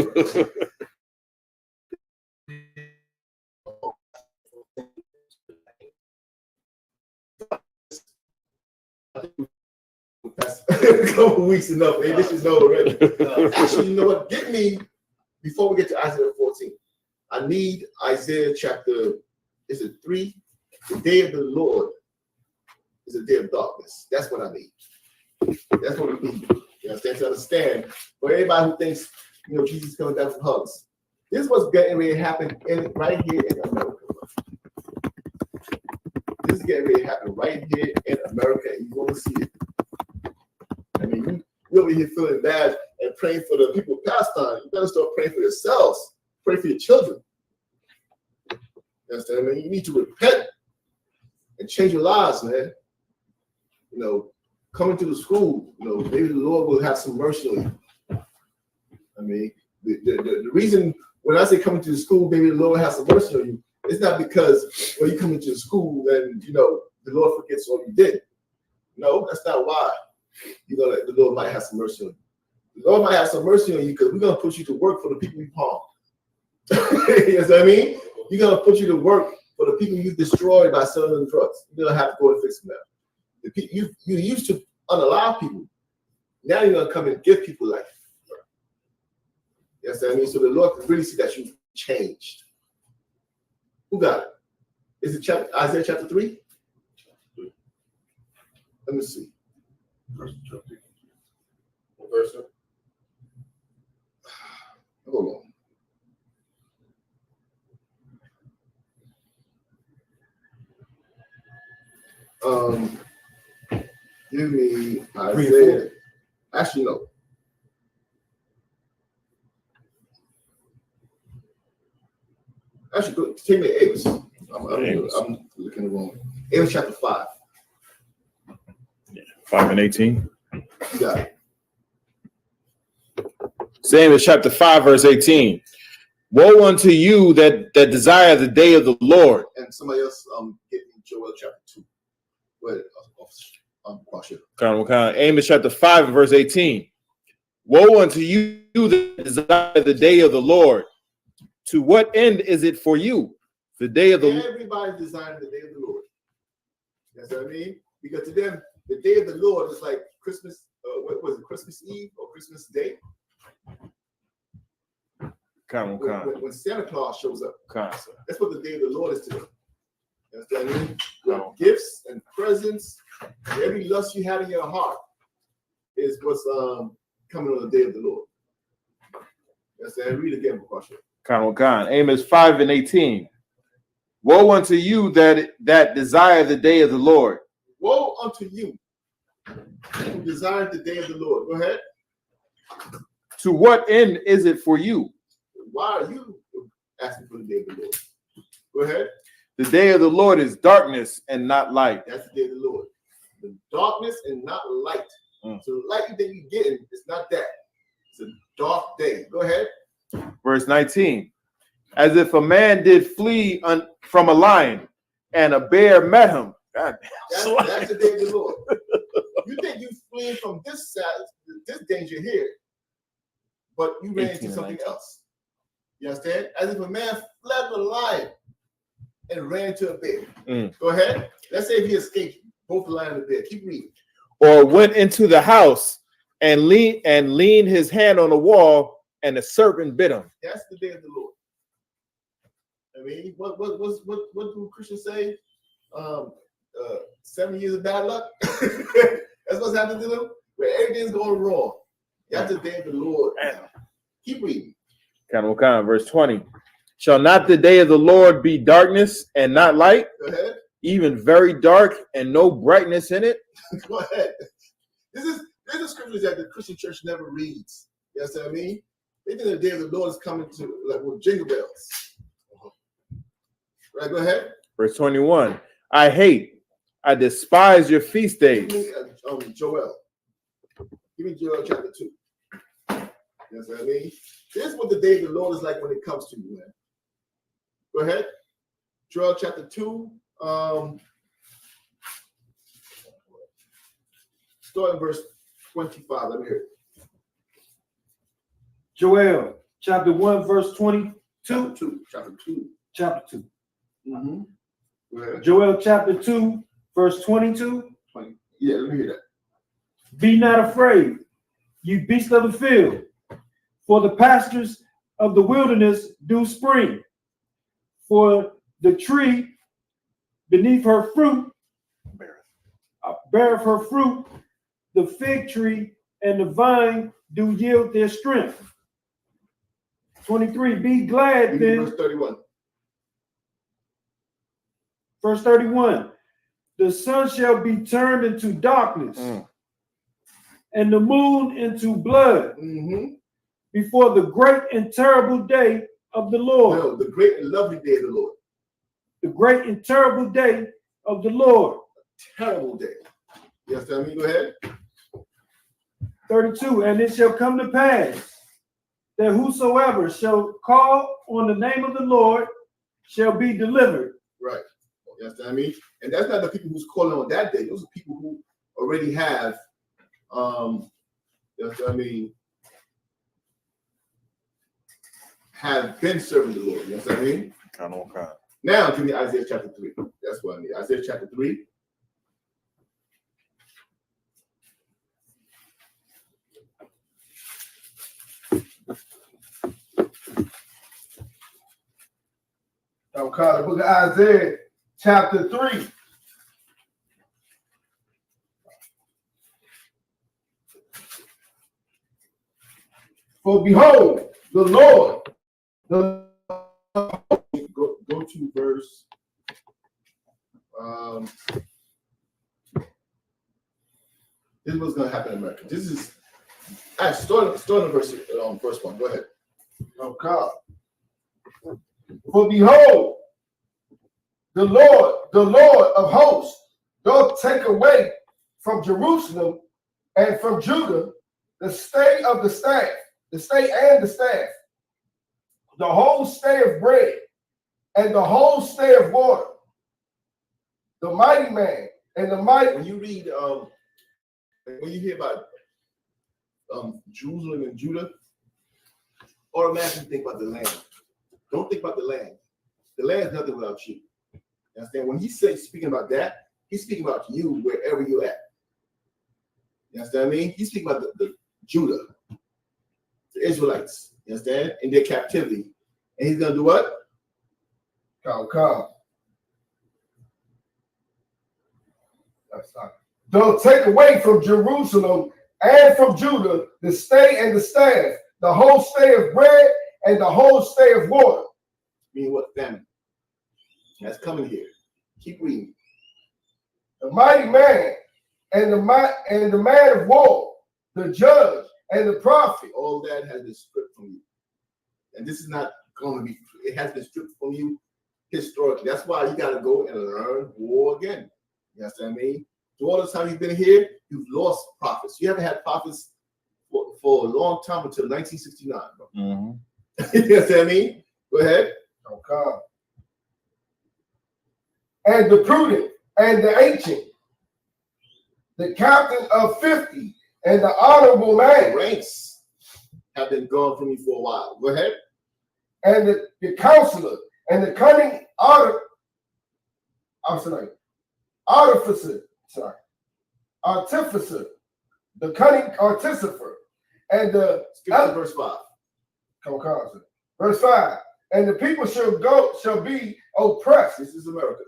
That's a couple weeks enough, man. This is over already. Actually, you know what? Get me, before we get to Isaiah 14, I need Isaiah chapter, is it 3? The day of the Lord is a day of darkness. That's what I need. That's what we need. You understand? To understand, for everybody who thinks, Jesus is coming down from hugs, this is what's getting ready to happen right here in America. This is getting ready to happen right here in America, and you're going to see it. I mean, you're over here feeling bad and praying for the people of Palestine. You better start praying for yourselves. Pray for your children. You understand? I mean, you need to repent and change your lives, man. Coming to the school, maybe the Lord will have some mercy on you. I mean, the reason when I say coming to the school, maybe the Lord has some mercy on you, it's not because when you come into the school and the Lord forgets all you did. No, that's not why. The Lord might have some mercy on you. The Lord might have some mercy on you because we're gonna put you to work for the people you harm. You know what I mean? We're gonna put you to work for the people you destroyed by selling them drugs. You're gonna have to go and fix them now. You used to unalive people. Now you're gonna come and give people life. You know what I mean? So the Lord can really see that you've changed. Who got it? Is it Isaiah chapter 3? Let me see. What verse? Hold on. Give me Isaiah. Actually, no. Actually, take me to Amos. I'm looking at the wrong. Amos chapter 5. 5 and 18. You got it. Same as chapter 5, verse 18. Woe unto you that desire the day of the Lord. And somebody else get me Joel chapter 2. Wait, Amos chapter 5 and verse 18. Woe unto you that desire the day of the Lord. To what end is it for you? The day of the Lord. Everybody's desiring the day of the Lord. That's what I mean? Because to them, the day of the Lord is like Christmas, what was it, Christmas Eve or Christmas Day? When Santa Claus shows up. That's what the day of the Lord is to them. That's what I mean? Gifts and presents, every lust you have in your heart is what's coming on the day of the Lord. That's that. Read again, Bukasha. Amos 5 and 18. Woe unto you that desire the day of the Lord. Woe unto you who desire the day of the Lord. Go ahead. To what end is it for you? Why are you asking for the day of the Lord? Go ahead. The day of the Lord is darkness and not light. That's the day of the Lord. The darkness and not light. So the light that you're getting is not that. It's a dark day. Go ahead. Verse 19. As if a man did flee from a lion and a bear met him. That's the day of the Lord. You think you fleeing from this danger here, but you ran into something else. You understand? As if a man fled from a lion and ran into a bear. Go ahead. Let's say if he escaped both the lion and the bear. Keep reading. Or went into the house and leaned his hand on the wall, and the serpent bit him. That's the day of the Lord. I mean, what do Christians say? 7 years of bad luck. That's what's happening to them. Where everything's going wrong. That's the day of the Lord. Keep reading. Verse 20. Shall not the day of the Lord be darkness and not light? Go ahead. Even very dark and no brightness in it? Go ahead. These are scriptures that the Christian church never reads. You know what I mean? They think the day of the Lord is coming to like with jingle bells. Right, go ahead. Verse 21. I despise your feast days. Give me Joel. Give me Joel chapter 2. You know what I mean? This is what the day of the Lord is like when it comes to you, man. Go ahead. Joel chapter 2. Start in verse 25. Let me hear it. Joel chapter 1, verse 22. Chapter 2. Chapter 2. Mm-hmm. Go ahead. Joel chapter 2, verse 22. 20. Yeah, let me hear that. Be not afraid, you beasts of the field, for the pastures of the wilderness do spring. For the tree beneath her fruit beareth her fruit, the fig tree and the vine do yield their strength. 23, be glad then. Verse 31. Verse 31, the sun shall be turned into darkness and the moon into blood before the great and terrible day of the Lord. No, the great and lovely day of the Lord. The great and terrible day of the Lord. Terrible day. Yes, tell me, go ahead. 32, and it shall come to pass that whosoever shall call on the name of the Lord shall be delivered. Right. Yes, tell me. And that's not the people who's calling on that day. Those are people who already have, yes, I mean, have been serving the Lord. Yes, I mean. Now give me Isaiah chapter 3. That's what I need. Isaiah chapter 3. Okay, the book of Isaiah, chapter 3. For behold, the Lord, Go to verse. This is what's going to happen in America. This is start on verse 1. Go ahead. okay. For behold, the Lord of hosts, doth take away from Jerusalem and from Judah the stay of the staff, the stay and the staff, the whole stay of bread, and the whole stay of water. The mighty man and the mighty. When you read, when you hear about Jerusalem and Judah, automatically think about the land. Don't think about the land. The land is nothing without you. You understand? When he says speaking about that, he's speaking about you wherever you're at. You understand what I mean? He's speaking about the Judah, the Israelites. You understand? In their captivity. And he's gonna do what? Come. Don't take away from Jerusalem and from Judah the stay and the staff, the whole stay of bread and the whole stay of water. Meaning what? Famine. That's coming here. Keep reading. The mighty man and the man of war, the judge and the prophet. All that has been stripped from you. And this is not going to be, it has been stripped from you historically. That's why you got to go and learn war again. You understand what I mean? So all the time you've been here, you've lost prophets. You haven't had prophets for a long time until 1969. Bro. Mm-hmm. You understand what I mean? Go ahead. Okay. And the prudent and the ancient, the captain of 50 and the honorable man. Ranks have been gone from you for a while. Go ahead. And the counselor and the cunning artificer, the cunning artificer, and the Skip to verse 5. Verse 5. And the people shall be oppressed. This is America.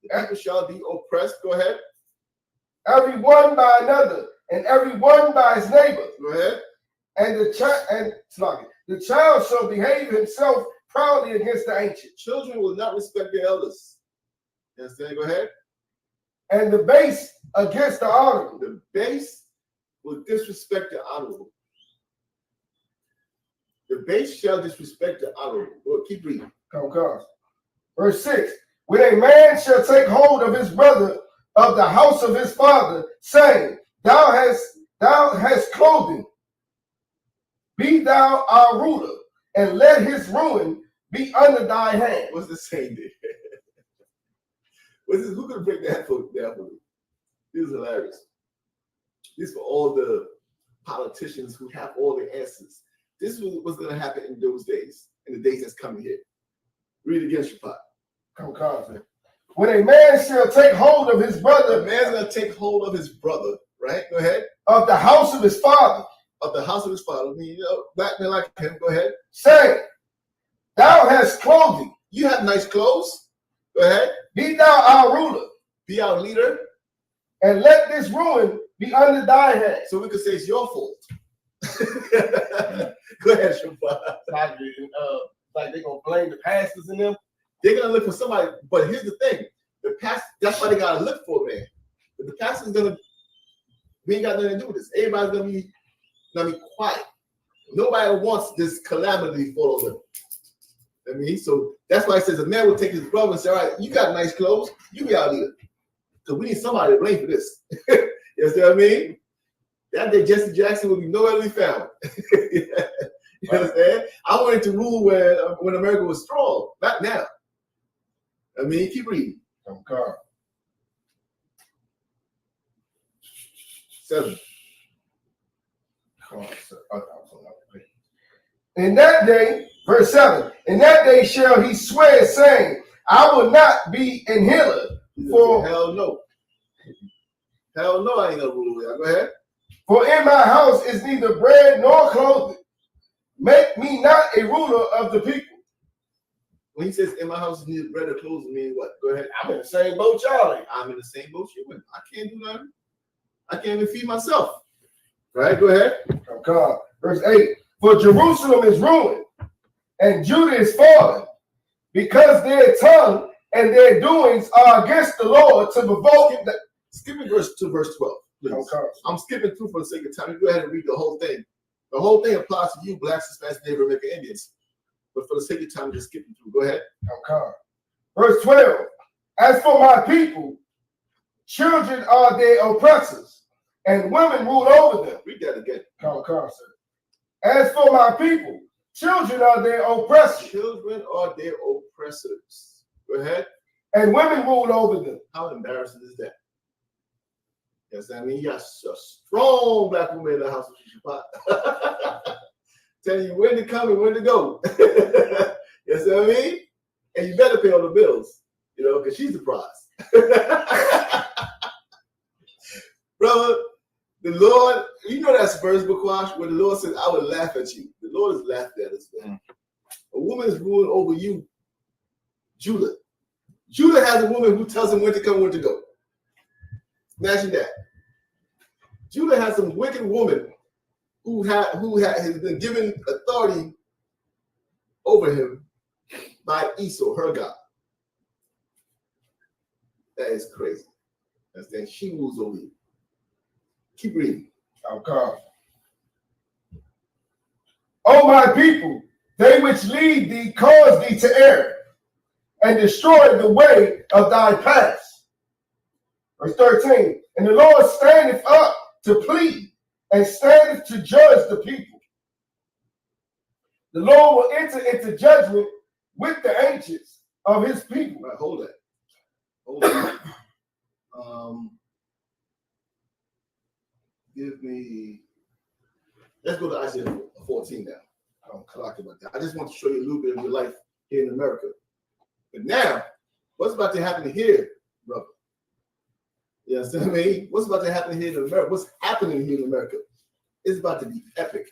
The people shall be oppressed. Go ahead. Every one by another, and every one by his neighbor. Go ahead. And the child shall behave himself proudly against the ancient. Children will not respect their elders. You understand? Go ahead. And the base against the honorable. The base will disrespect the honorable. The base shall disrespect the honorable. Well, keep reading. Verse 6. When a man shall take hold of his brother of the house of his father, saying, Thou hast clothing, be thou our ruler, and let his ruin be under thy hand. What's the saying there? Who could break that for me? This is hilarious. This is for all the politicians who have all the answers. This is what's going to happen in those days, in the days that's coming here. Read it again, Shabbat. When a man shall take hold of his brother, the man's going to take hold of his brother, right? Go ahead. Of the house of his father. Of the house of his father. I mean, black men like him. Go ahead. Saying, Thou hast clothing. You have nice clothes. Go ahead. Be thou our ruler. Be our leader. And let this ruin be under thy hand. So we could say it's your fault. Go ahead, Shabbat. Like they're going to blame the pastors and them. They're going to look for somebody. But here's the thing. The pastor, that's why they got to look for a man. But the pastor's going to, we ain't got nothing to do with this. Everybody's going to be quiet. Nobody wants this calamity to fall on them. I mean, so that's why it says a man will take his brother and say, all right, you got nice clothes, you be our leader. Because we need somebody to blame for this. You see what I mean? That day Jesse Jackson will be nowhere to be found. You understand? I wanted to rule when America was strong, not now. I mean, keep reading. 7. In that day, verse 7, in that day shall he swear, saying, I will not be an healer. For hell no. Hell no, I ain't gonna rule away. Go ahead. For in my house is neither bread nor clothing. Make me not a ruler of the people. when he says in my house you need bread or clothes, mean what? Go ahead. I'm in the same boat, Charlie. I'm in the same boat you in. I can't do nothing. I can't even feed myself. Right? Go ahead. Okay. Verse 8. For Jerusalem is ruined, and Judah is fallen, because their tongue and their doings are against the Lord to provoke it. Skipping verse 12. Please. Okay. I'm skipping through for the sake of time. You go ahead and read the whole thing. The whole thing applies to you, blacks, Hispanics, Native American Indians. But for the sake of time, just skipping through. Go ahead. Okay. Verse 12. As for my people, children are their oppressors, and women rule over them. Read that again. Okay, sir. As for my people, children are their oppressors. Children are their oppressors. Go ahead. And women rule over them. How embarrassing is that? Yes, I mean, you got a strong black woman in the house of I.S.U.P.K. Telling you when to come and when to go. Yes, what I mean? And you better pay all the bills, because she's the prize. Brother, the Lord, that's verse, Bakwash, where the Lord says, I would laugh at you. The Lord is laughing at us, man. A woman is ruling over you, Judah. Judah has a woman who tells him when to come, when to go. Imagine that. Judah has some wicked woman who has been given authority over him by I.S.U.P.K, her God. That is crazy. Understand? She rules over you. Keep reading. Okay. O my people, they which lead thee cause thee to err, and destroy the way of thy paths. Verse 13. And the Lord standeth up to plead, and standeth to judge the people. The Lord will enter into judgment with the ancients of his people. Right, hold that. Hold that. Let's go to Isaiah 14 now. I don't talk about that. I just want to show you a little bit of your life here in America. But now, what's about to happen here, brother? You understand what I mean? What's about to happen here in America? What's happening here in America? It's about to be epic.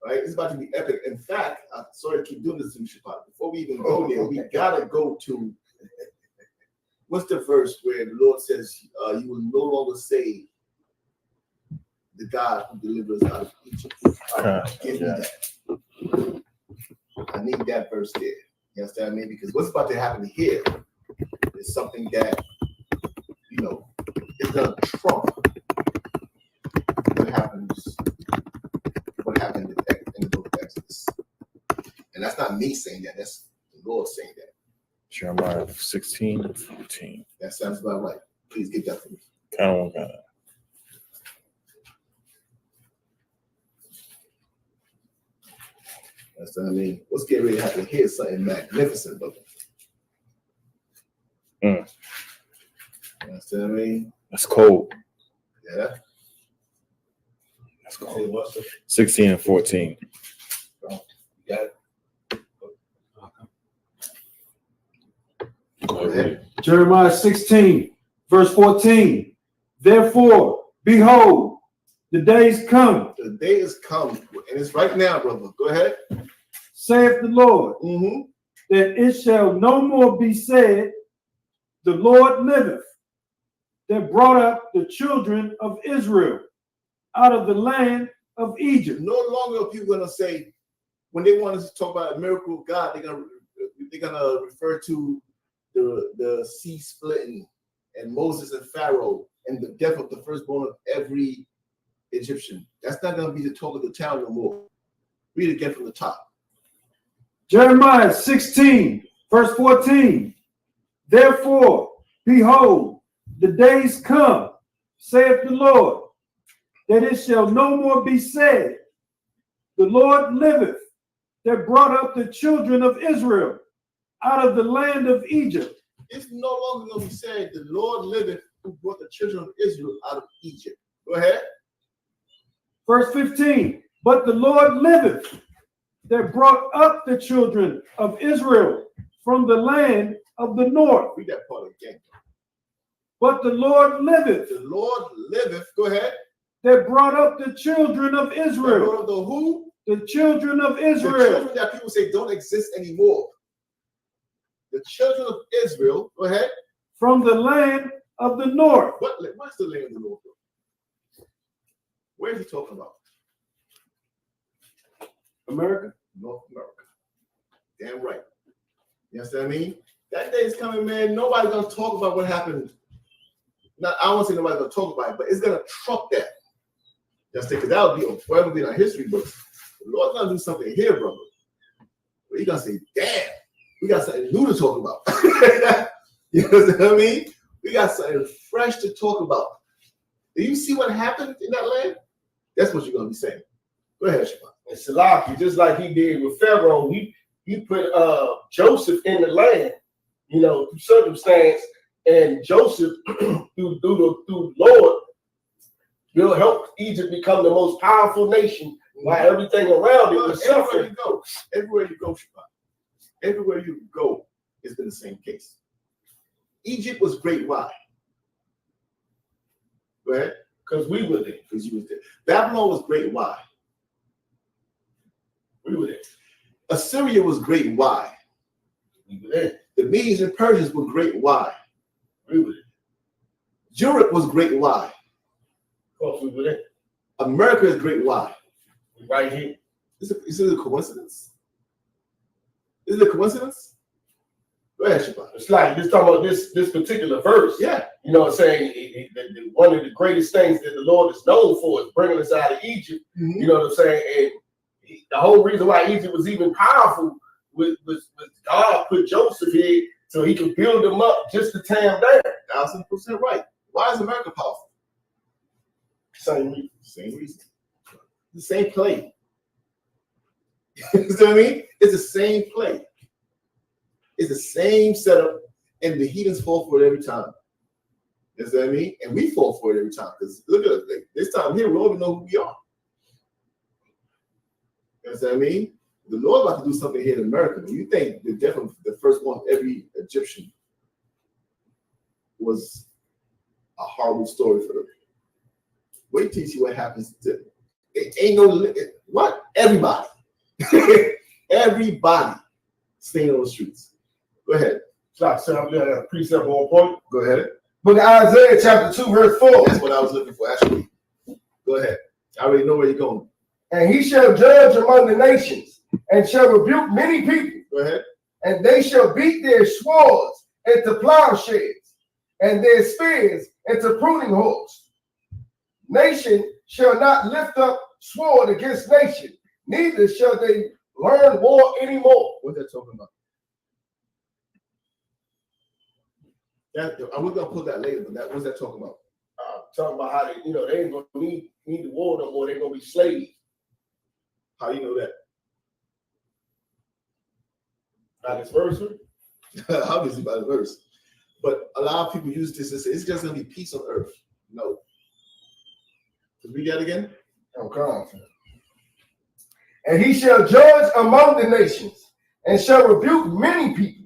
Right? It's about to be epic. In fact, I'm sorry to keep doing this to you, Shabbat. Before we even go there, we gotta go to what's the verse where the Lord says, you will no longer say the God who delivers out of Egypt. Give me that. I need that verse there. You understand what I mean? Because what's about to happen here is something that, it's gonna trump what happened in the book of Exodus. And that's not me saying that, that's the Lord saying that. Jeremiah 16 and 14. That sounds about right. Please get that for me. Kind of. That's what I mean. What's getting ready to happen here is something magnificent, brother. That's what I mean. That's cold. Yeah. That's cold. 16 and 14. You got it. Go ahead. Jeremiah 16, verse 14. Therefore, behold, the days come. The day is come, and it's right now, brother. Go ahead. Saith the Lord, that it shall no more be said, the Lord liveth, that brought up the children of Israel out of the land of Egypt. No longer are people going to say, when they want to talk about a miracle of God, they're gonna refer to the sea splitting and Moses and Pharaoh and the death of the firstborn of every Egyptian. That's not going to be the talk of the town no more. Read it again from the top. Jeremiah 16, verse 14. Therefore, behold, the days come, saith the Lord, that it shall no more be said, the Lord liveth, that brought up the children of Israel out of the land of Egypt. It's no longer going to be said, the Lord liveth, who brought the children of Israel out of Egypt. Go ahead. Verse 15. But the Lord liveth, that brought up the children of Israel from the land of the north. Read that part again. But the Lord liveth. The Lord liveth. Go ahead. That brought up the children of Israel. The who? The children of Israel. The children that people say don't exist anymore. the children of Israel, go ahead, from the land of the north. What's the land of the north? Where is he talking about? America. North America. Damn right. You understand what I mean? That day is coming, man. Nobody's gonna talk about what happened. Not, I won't say nobody's gonna talk about it, but it's gonna trump that. Just because that would be forever be in our history books. The Lord's gonna do something here, brother. But He's gonna say, damn, we got something new to talk about. You know what I mean? We got something fresh to talk about. Do you see what happened in that land? That's what you're gonna be saying. Go ahead, Shabbat. And Salaki, just like he did with Pharaoh, he put Joseph in the land, through circumstance, and Joseph through the Lord will help Egypt become the most powerful nation while everything around it was suffering. Everywhere you go, Shabbat. Everywhere you go, it's been the same case. Egypt was great. Why? Go ahead. Because we were there. Because you was there. Babylon was great. Why? We were there. Assyria was great. Why? We were there. The Medes and Persians were great. Why? We were there. Europe was great. Why? Of course, we were there. America is great. Why? We right here. Is it a coincidence? Is it a coincidence? Go ahead, Shabbat. It's like just talking about this particular verse. Yeah. You know what I'm saying? One of the greatest things that the Lord is known for is bringing us out of Egypt. Mm-hmm. You know what I'm saying? And the whole reason why Egypt was even powerful was God put Joseph here so he could build them up just to tear them down. 1,000% right. Why is America powerful? Same reason. Same reason. The same play. You know what I mean? It's the same play. It's the same setup, and the heathens fall for it every time. You know what I mean? And we fall for it every time. Because look at us. Like, this time here, we don't even know who we are. You know what I mean? The Lord about to do something here in America. You think the death of the firstborn of every Egyptian was a horrible story for them. Wait till you see what happens to them. It ain't no what? Everybody. Everybody staying on the streets. Go ahead. So I said I'm a precept on point. Go ahead. Book of Isaiah chapter 2, verse 4. That's what I was looking for, actually. Go ahead. I already know where you're going. And he shall judge among the nations, and shall rebuke many people. Go ahead. And they shall beat their swords into plowshares, and their spears into pruning hooks. Nation shall not lift up sword against nation, neither shall they learn war anymore. What's that talking about? We're gonna put that later, but what's that talking about? Talking about how they ain't gonna need the war no more. They're gonna be slaves. How you know that? By this verse. Obviously by the verse. But a lot of people use this and say it's just gonna be peace on earth. No. Can we read that again? Oh, come on. And he shall judge among the nations, and shall rebuke many people.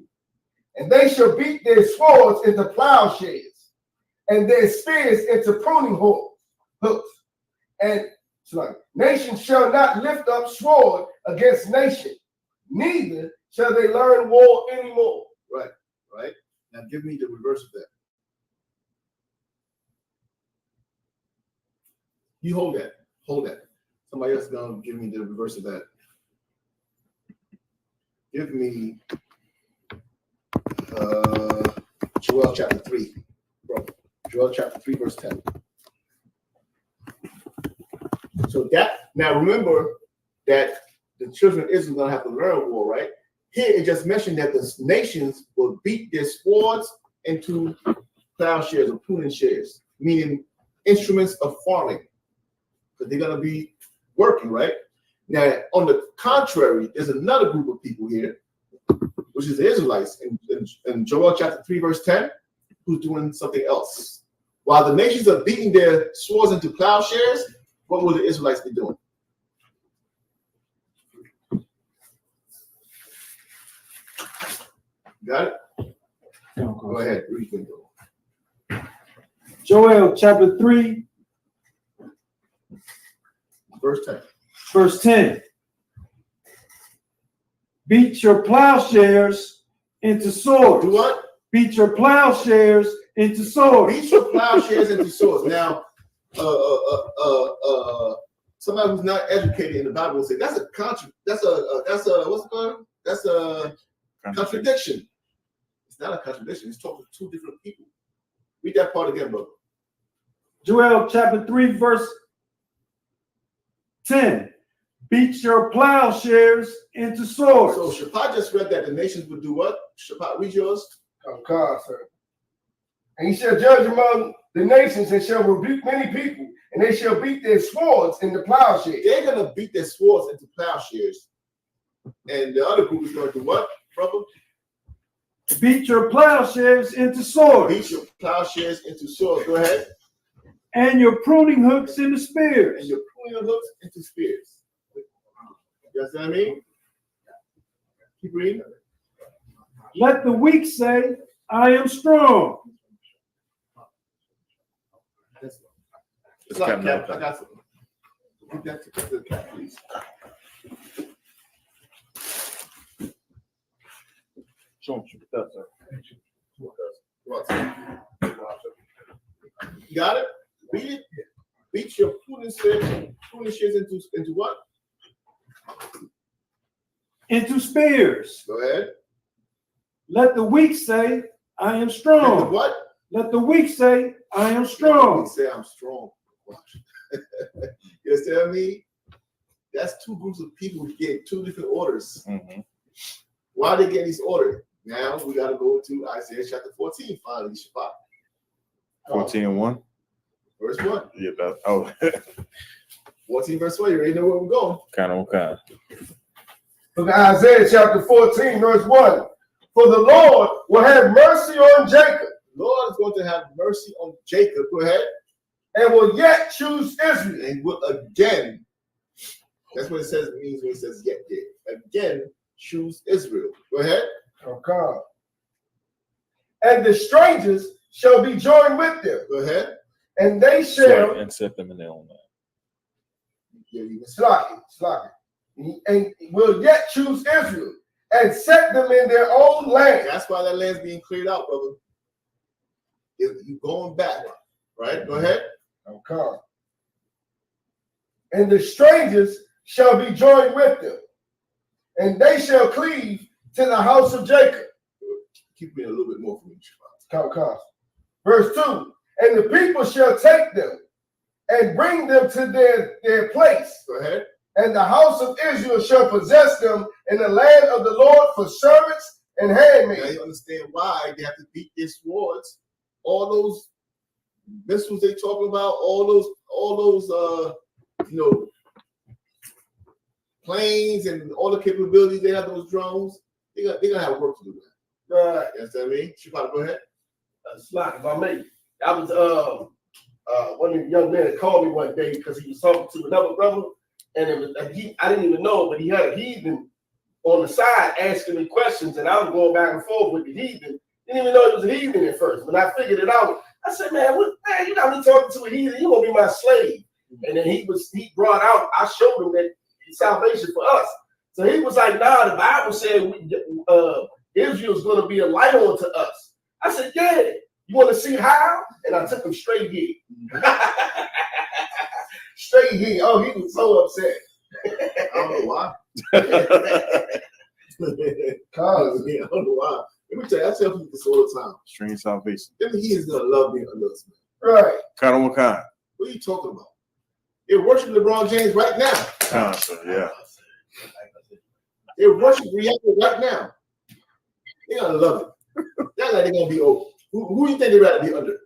And they shall beat their swords into plowshares, and their spears into pruning hooks. And nation shall not lift up sword against nation, neither shall they learn war anymore. Right, right. Now give me the reverse of that. You hold that. Hold that. Somebody else is gonna give me the reverse of that. Give me Joel chapter 3. Bro. Joel chapter 3, verse 10. So that, now remember that the children of Israel are going to have to learn war, right? Here it just mentioned that the nations will beat their swords into plowshares or pruning shares, meaning instruments of farming, because they're going to be working, right? Now, on the contrary, there's another group of people here, which is the Israelites in Joel chapter 3, verse 10, who's doing something else. While the nations are beating their swords into plowshares, what will the Israelites be doing? Got it? Go ahead. Read it. Joel chapter 3, verse 10. Verse 10. Beat your plowshares into swords. Do what? Beat your plowshares into swords. Beat your plowshares into swords. Now, somebody who's not educated in the Bible will say that's a what's it called? That's a contradiction. It's not a contradiction. It's talking to two different people. Read that part again, brother. Joel chapter 3, verse 10. Beat your plowshares into swords. So Shaphat just read that the nations would do what? Shaphat, read yours. Oh, God, sir. And he shall judge among the nations and shall rebuke many people, and they shall beat their swords into plowshares. They're going to beat their swords into plowshares. And the other group is going to do what, brother? Beat your plowshares into swords. Beat your plowshares into swords. Go ahead. And your pruning hooks into spears. And your pruning hooks into spears. You know what I mean? Keep reading. Let the weak say, I am strong. It's like Cap. I got something. Give that to the Cap, please. You got it? Beat it. Beat your pruning shears into what? Into spears. Go ahead. Let the weak say, I am Let the strong. what? Let the weak say, I am Let the strong. weak say I'm strong. You understand me? That's two groups of people who get two different orders. Mm-hmm. Why are they getting these orders? Now we got to go to Isaiah chapter 14, finally, Shabbat. 14:1. Verse 1. Yeah, that, 14 verse 1. You already know where we're going. kind of. Look at Isaiah chapter 14, verse 1. For the Lord will have mercy on Jacob. The Lord is going to have mercy on Jacob. Go ahead. And will yet choose Israel. And will again, that's what it says, it means when it says yet. Again, choose Israel. Go ahead. Oh, God. And the strangers shall be joined with them. Go ahead. And they shall. And set them in their own land. Yeah, you can Slack it. And will yet choose Israel and set them in their own land. That's why that land's being cleared out, brother. You're going back, right? Go ahead. Oh, God. And the strangers shall be joined with them, and they shall cleave to the house of Jacob. Keep reading a little bit more for me. Come. Verse 2. And the people shall take them and bring them to their place. Go ahead. And the house of Israel shall possess them in the land of the Lord for servants and handmaids. Now you understand why they have to beat their swords. All those missiles they talking about, all those planes and all the capabilities they have, those drones, they're gonna have work to do that. Right. You understand me? Shaphat, go ahead. Slack, if I may. I was one of the young men that called me one day because he was talking to another brother, and it was I didn't even know, but he had a heathen on the side asking me questions, and I was going back and forth with the heathen. Didn't even know it was a heathen at first. When I figured it out, I said, man, you got me talking to a heathen, you gonna be my slave. And then he brought out, I showed him that salvation for us. So he was like, nah, the Bible said Israel's gonna be a light unto us. I said, yeah, you want to see how? And I took him straight here. Straight here. Oh, he was so upset. I don't know why. Cause I don't know why. Let me tell you, I tell people this all the time. Strange salvation. Then he is gonna love being under us, man. right. Kind of what kind? What are you talking about? They're worshiping LeBron James right now. Kind of, yeah. They're worshiping Rihanna right now. They're gonna love it. That's like they're gonna be over. Who do you think they'd rather be under?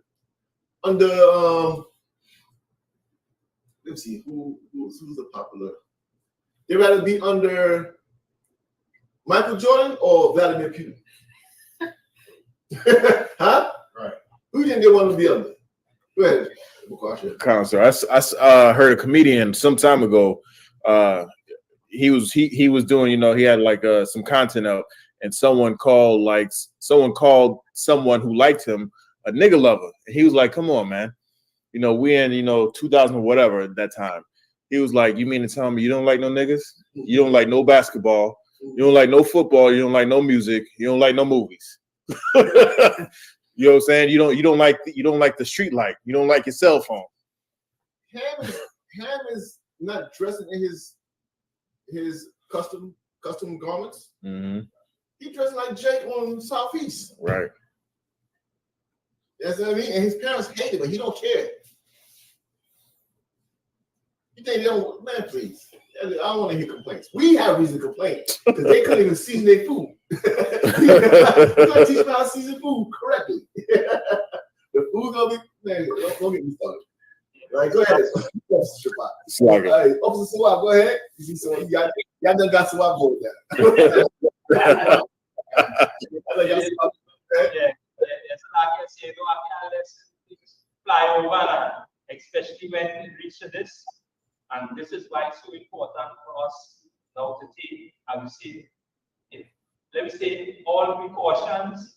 Let's see, who's the popular? They'd rather be under Michael Jordan or Vladimir Putin? Huh? Right. Who do you think they want to be under? Go ahead. Kind of, sir. I heard a comedian some time ago. He was doing, he had like some content up, and someone called someone who liked him a nigga lover. And he was like, come on, man. We in 2000 or whatever at that time. He was like, you mean to tell me you don't like no niggas? You don't like no basketball? You don't like no football. You don't like no music. You don't like no movies. You know what I'm saying? You don't like the street light. You don't like your cell phone. Ham is not dressing in his custom garments. Mm-hmm. He dressed like Jake on Southeast. Right. That's what I mean. And his parents hate it, but he don't care. You think they don't? Man, please. I don't want to hear complaints. We have reason to complain because they couldn't even season their food. We gotta teach them how to season food correctly. The food gonna be, man, don't get me started. All right, go ahead. Officer Shabbat. All right, Officer Swab, go ahead. You see someone, y'all done got Swab board down. Yeah, yes, like I say, no, I can't let fly over, especially when it reaches this. And this is why it's so important for us now to take, I would say, let me say, all precautions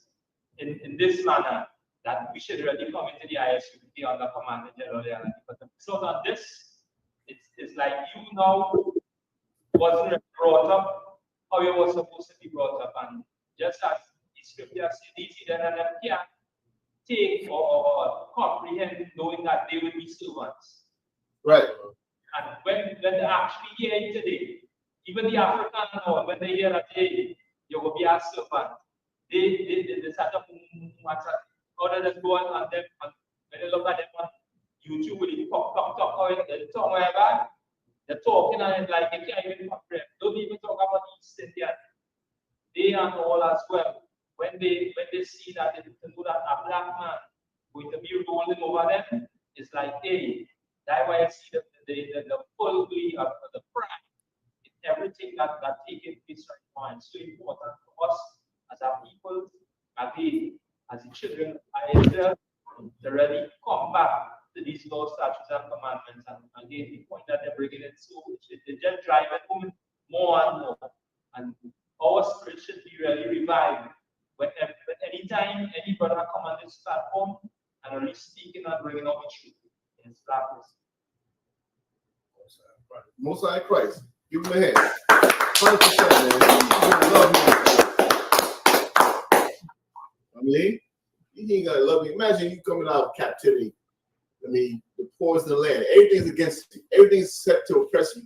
in this manner that we should really come into the I.S.U.P.K under command of General Yahanna. But the result on this, it's like you now wasn't really brought up how you were supposed to be brought up. And just as the scripture says, these then and them can't take or comprehend knowing that they will be servants. Right. And when they actually hear it today, even the African know when they hear that hey, you will be a servant, they start up other than go on them and when they look at them on YouTube with the talk the tongue wherever they're talking and like they can't even comprehend. Don't even talk about East Indian. They are all as well. When they see that they know that a black man going to be rolling over them, it's like hey, that's why I see the full way of the pride in everything that taking place right now. It's so important for us as our people, again, as the children of Israel, to really come back to these laws, statutes, and commandments. And again, the point that they're bringing it so they just drive it home more and more. And our spirit should be really revived. Anytime any brother come on this platform and really speaking and bringing up the truth in his practice. Most High Christ. Give him a hand. 100%, man. Love you. I mean, he ain't gonna love you. Imagine you coming out of captivity. I mean, the poor's in the land. Everything's against you. Everything's set to oppress you.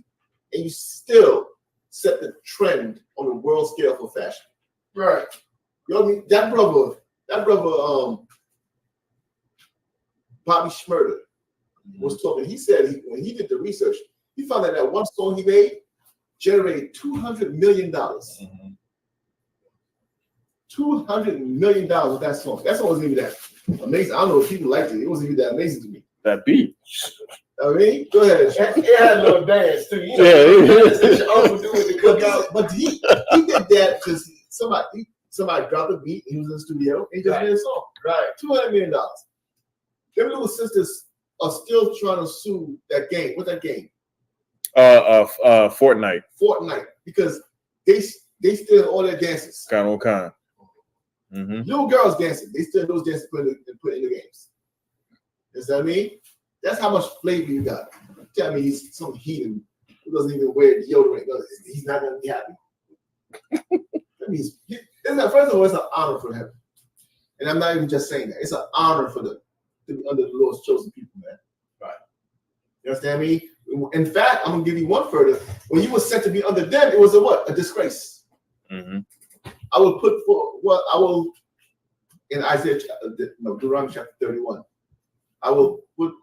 And you still set the trend on the world scale for fashion. Right. You know what I mean? That brother, Bobby Schmurder was talking. He said when he did the research, he found out that one song he made generated $200 million. $200 million with that song. That song wasn't even that amazing. I don't know if people liked it. It wasn't even that amazing to me. That beat. I mean, go ahead. It had a little dance too. You know, but he did that because somebody dropped a beat. He was in the studio and he just made a song. Right. $200 million. Them little sisters are still trying to sue that game. What's that game? Fortnite. Fortnite, because they steal all their dances. Kind. Mm-hmm. Little girls dancing, they steal those dances and put in the games. You know what I mean? That's how much flavor you got. Tell me he's some heathen who doesn't even wear deodorant. He's not gonna be happy. That means first of all, it's an honor for him. And I'm not even just saying that. It's an honor for them to be under the Lord's chosen people, man. Right. You understand me? In fact, I'm gonna give you one further. When you were sent to be under them, it was a disgrace. Mm-hmm. I will in Isaiah, Deuteronomy chapter 31. I will put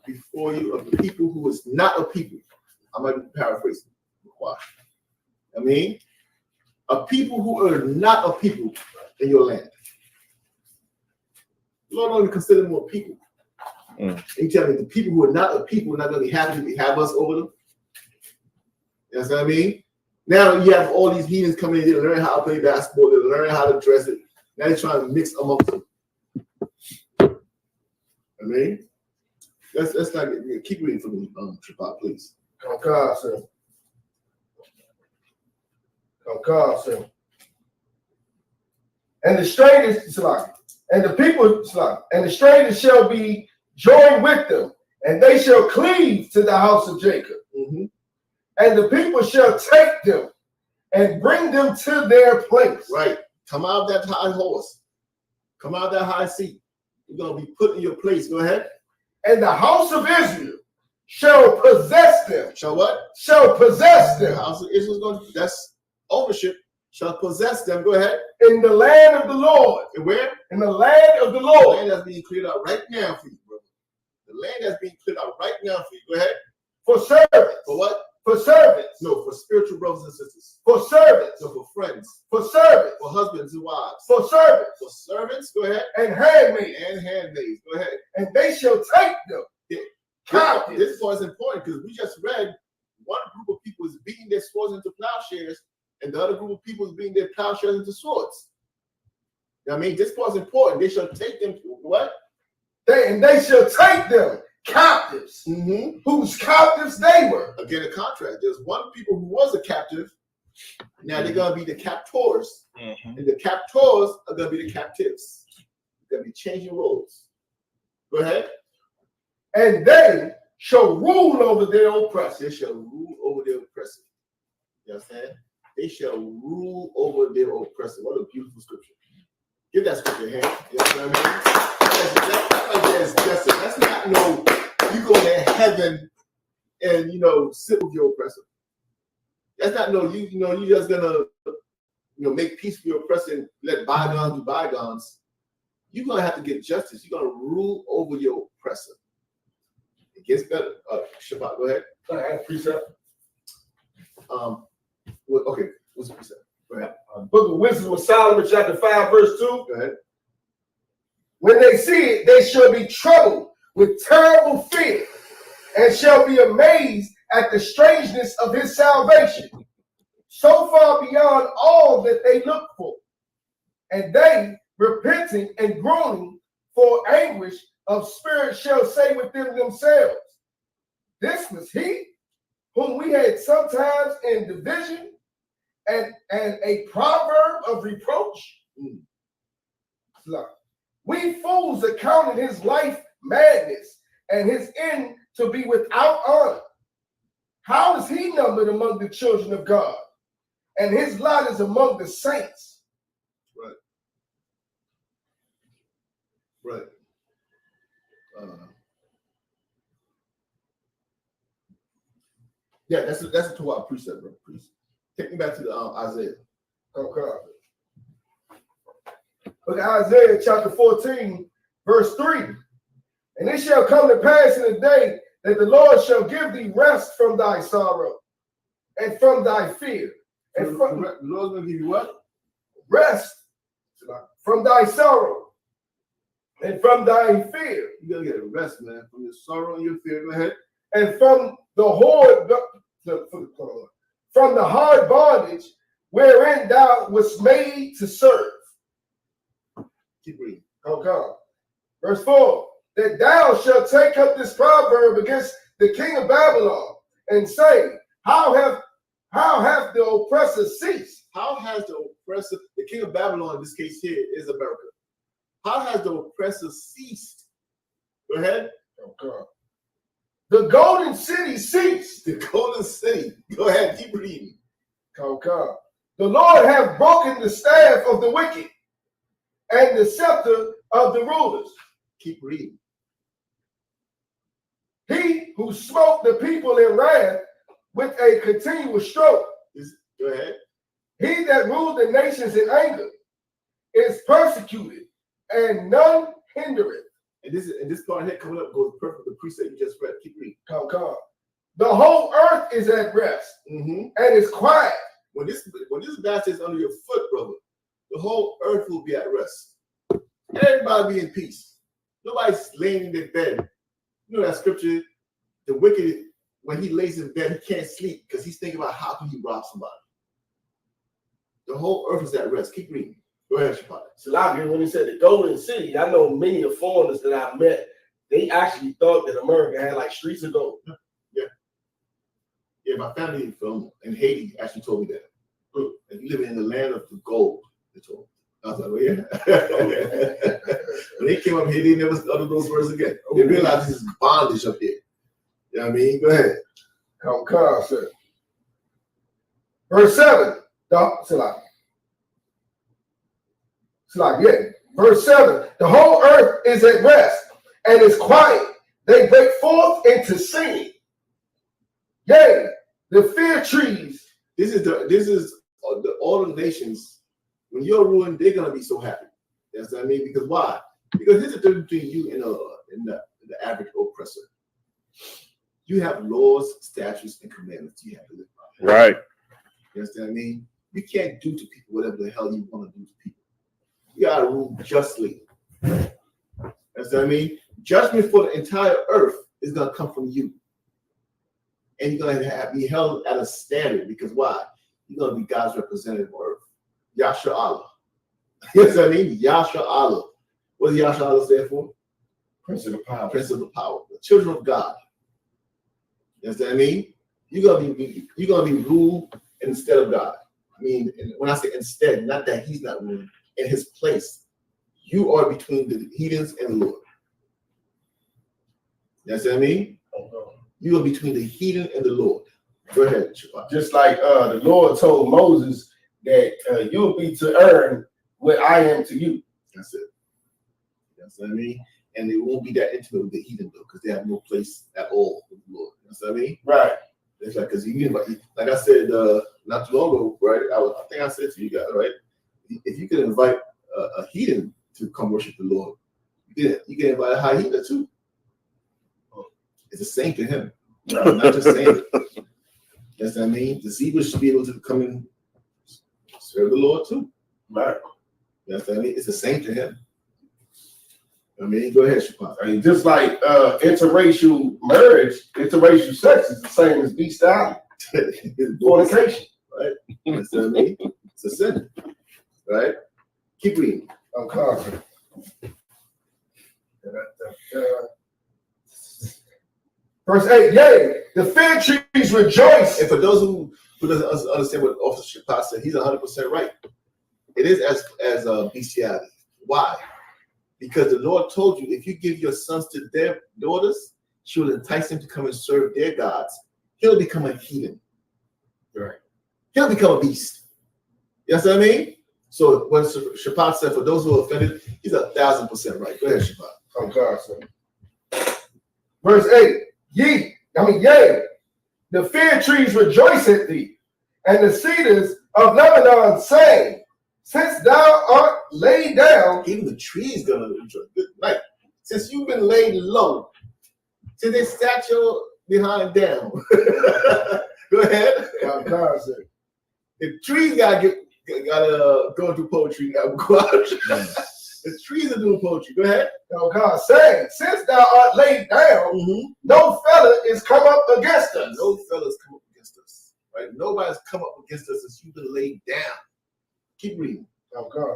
before you a people who is not a people. I might be paraphrasing. Why? I mean, a people who are not a people in your land. The Lord only consider them more people. And you tell me the people who are not a people are not going to be happy to have us over them. You know what I mean? Now you have all these heathens coming in, they learn how to play basketball, they learn how to dress it. Now they're trying to mix amongst them. I mean, let's not keep reading for me, Shabbat, please. Come, sir. Come, sir. And the strangers, and the people, and the strangers shall be joined with them, and they shall cleave to the house of Jacob. Mm-hmm. And the people shall take them and bring them to their place. Right. Come out of that high horse. Come out of that high seat. You're going to be put in your place. Go ahead. And the house of Israel shall possess them. Shall what? Shall possess them. The house of Israel is going to, that's ownership. Shall possess them. Go ahead. In the land of the Lord. And where? In the land of the The Lord. land that's being cleared out right now for you, brother. The land that's being cleared out right now for you. Go ahead. For servants. For what? For servants. No, for spiritual brothers and sisters. For servants. So for friends. For servants. For husbands and wives. For servants. For servants. Go ahead. And handmaids. And handmaids. Go ahead. And they shall take them. Captives. This part is important because we just read one group of people is beating their swords into plowshares, and the other group of people is beating their plowshares into swords. You know what I mean, this part is important. They shall take them to what? They shall take them captives, whose captives they were. Again, a contrast. There's one people who was a captive. Now they're going to be the captors, and the captors are going to be the captives. They're going to be changing roles. Go ahead. And they shall rule over their oppressors. They shall rule over their oppressor. You understand? They shall rule over their oppressor. What a beautiful scripture. Give that scripture a hand. You know what I mean? That right there is justice. That's not no, you go to heaven and, sit with your oppressor. That's not no, you just gonna, make peace with your oppressor and let bygones be bygones. You're gonna have to get justice. You're gonna rule over your oppressor. It gets better. Shabbat, go ahead. I had a precept. Okay, what's the precept? Go ahead. Book of Wisdom of Solomon, chapter 5, verse 2. Go ahead. When they see it, they shall be troubled with terrible fear and shall be amazed at the strangeness of his salvation, so far beyond all that they look for. And they, repenting and groaning for anguish of spirit, shall say within themselves, this was he whom we had sometimes in division and a proverb of reproach. We fools accounted his life madness and his end to be without honor. How is he numbered among the children of God? And his lot is among the saints. Right. Yeah, that's a Torah precept, bro. Please take me back to the Isaiah. Okay. Look at Isaiah chapter 14, verse 3. And it shall come to pass in the day that the Lord shall give thee rest from thy sorrow and from thy fear. And from the Lord's going to give you what? Rest from thy sorrow and from thy fear. You got to get a rest, man, from your sorrow and your fear. Go ahead. And from the from the hard bondage wherein thou wast made to serve. Keep reading. Okay. Verse 4. That thou shalt take up this proverb against the king of Babylon and say, how hath the oppressor ceased? How has the oppressor, the king of Babylon in this case here is America. How has the oppressor ceased? Go ahead. Okay. The golden city ceased. The golden city. Go ahead, keep reading. Okay. The Lord hath broken the staff of the wicked and the scepter of the rulers. Keep reading. He who smote the people in wrath with a continual stroke. Go ahead. He that ruled the nations in anger is persecuted, and none hindereth. And this part here coming up goes perfect with the precept you just read. Keep reading. Come. The whole earth is at rest and is quiet. When this basket is under your foot, brother, the whole earth will be at rest. Everybody be in peace. Nobody's laying in their bed. You know that scripture, the wicked, when he lays in bed, he can't sleep because he's thinking about how can he rob somebody. The whole earth is at rest. Keep reading. Go ahead, Shapati. Salakia, when he said the golden city, I know many of foreigners that I've met, they actually thought that America had like streets of gold. Yeah, my family from in Haiti actually told me that. If you live in the land of the gold, they told me. I was like, well, yeah. When they came up here, they never uttered those words again. They realized this is bondage up here. You know what I mean? Go ahead. Come, sir. Verse 7. Verse 7. The whole earth is at rest and is quiet. They break forth into singing. Yea, the fig trees. This is all the nations. When you're ruined, they're gonna be so happy. That's what I mean. Because why? Because here's the difference between you and the average oppressor. You have laws, statutes, and commandments you have to live by. Right. You understand what I mean? You can't do to people whatever the hell you want to do to people. You gotta rule justly. That's what I mean. Judgment for the entire earth is gonna come from you, and you're gonna be held at a standard. Because why? You're gonna be God's representative on earth. Yasha Allah. You know what I mean? Yasha Allah. What does Yasha Allah stand for? Prince of the power. Prince of the power. The children of God. You know what I mean? You're gonna be ruled instead of God. I mean, when I say instead, not that he's not ruling, in his place. You are between the heathens and the Lord. You know what I mean? You are between the heathen and the Lord. Go ahead, Shabbat. Just like the Lord told Moses that you'll be to earn what I am to you. That's it. That's what I mean. And it won't be that intimate with the heathen though, because they have no place at all with the Lord. That's what I mean. Right. It's like because like I said not too long ago, right? I think I said to you guys, right? If you could invite a heathen to come worship the Lord, you can invite a high heathen too. It's the same to him. I'm not just saying it. That's what I mean. The zebras should be able to come and serve the Lord too. Right. That's what I mean. It's the same to him. I mean, go ahead, Shabbat. I mean, just like interracial marriage, interracial sex is the same as bestiality, fornication. Right? That's what I mean. It's a sin. Right? Keep reading. I'm confident. Verse 8, yea, the fig trees rejoice. And for those who doesn't understand what Officer Shabbat said, he's 100% right. It is as bestiality. Why? Because the Lord told you, if you give your sons to their daughters, she will entice them to come and serve their gods. He'll become a heathen. Right. He'll become a beast. You know what I mean? So when Shabbat said, for those who are offended, he's 1,000% right. Go ahead, Shabbat. I'm confident. Verse 8, yea, the fig trees rejoice at thee, and the cedars of Lebanon sing. Since thou art laid down, even the trees gonna enjoy. Like since you've been laid low, since they sat your behind down. Go ahead. I'm confident. The trees gotta go into poetry now. The trees are doing poetry. Go ahead. Oh God, saying, since thou art laid down, no fella is come up against us. No fellas come up against us. Right? Nobody's come up against us since you've been laid down. Keep reading. Oh God.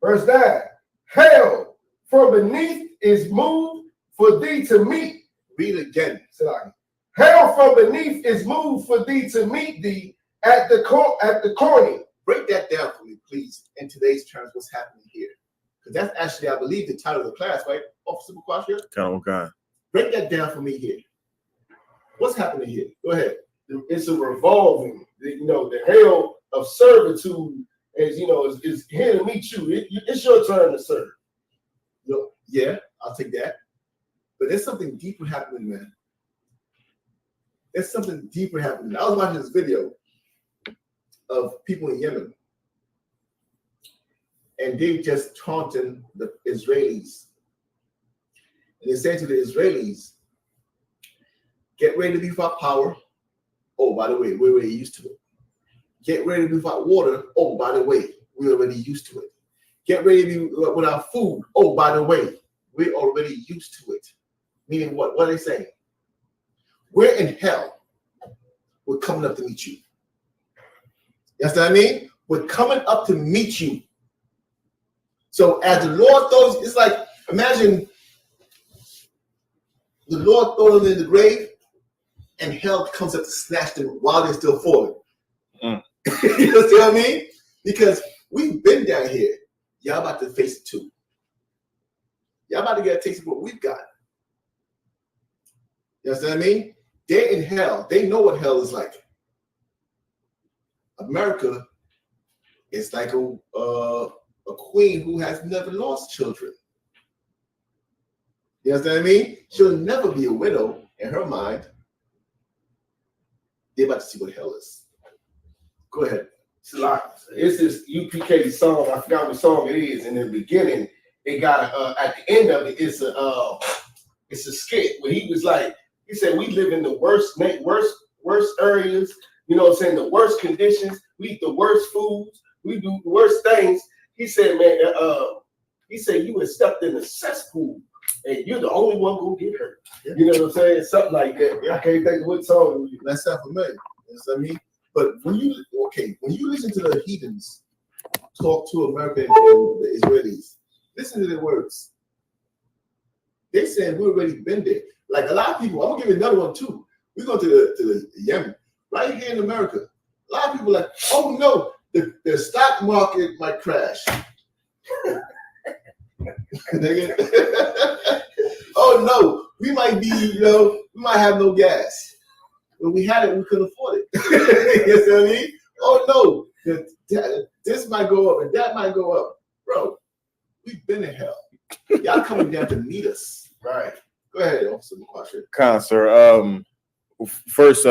Verse 9. Hell from beneath is moved for thee to meet. Read it again. Hell from beneath is moved for thee to meet thee at the corny. Break that down for me, please, in today's terms, what's happening here. Because that's actually, I believe, the title of the class, right? Officer McQuarrie? Okay. Break that down for me here. What's happening here? Go ahead. It's a revolving, the hell of servitude is here to meet you. It's your turn to serve. Yeah, I'll take that. But there's something deeper happening, man. There's something deeper happening. I was watching this video of people in Yemen, and they just taunting the Israelis. And they say to the Israelis, get ready to be without power. Oh, by the way, we're already used to it. Get ready to be without water. Oh, by the way, we're already used to it. Get ready to be without food. Oh, by the way, we're already used to it. Meaning what? What are they saying? We're in hell. We're coming up to meet you. That's what I mean? We're coming up to meet you. So as the Lord throws, it's like, imagine the Lord throws them in the grave and hell comes up to snatch them while they're still falling. You know what I mean? Because we've been down here. Y'all about to face it too. Y'all about to get a taste of what we've got. You know what I mean? They're in hell. They know what hell is like. America is like a queen who has never lost children. You understand what I mean? She'll never be a widow in her mind. They're about to see what hell is. Go ahead. It's this UPK song. I forgot what song it is. In the beginning, it got at the end of it, it's a skit where he was like, he said, we live in the worst areas. You know what I'm saying? The worst conditions. We eat the worst foods. We do the worst things. He said, man, he said, you have stepped in the cesspool and you're the only one gonna get hurt. Yeah. You know what I'm saying? Something like that. Yeah. I can't think of what song. That's not familiar. You know what I mean? But when you listen to the heathens talk to America and the Israelis, listen to their words. They saying we've already been there. Like a lot of people, I'm gonna give you another one too. We go to the Yemen, right here in America. A lot of people are like, oh no, the stock market might crash. Oh no, we might be, we might have no gas. When we had it, we couldn't afford it. You know what I mean? Oh no, this might go up and that might go up. Bro, we've been in hell. Y'all coming down to meet us. Right. Go ahead, Officer McQuarrie. Sir. First,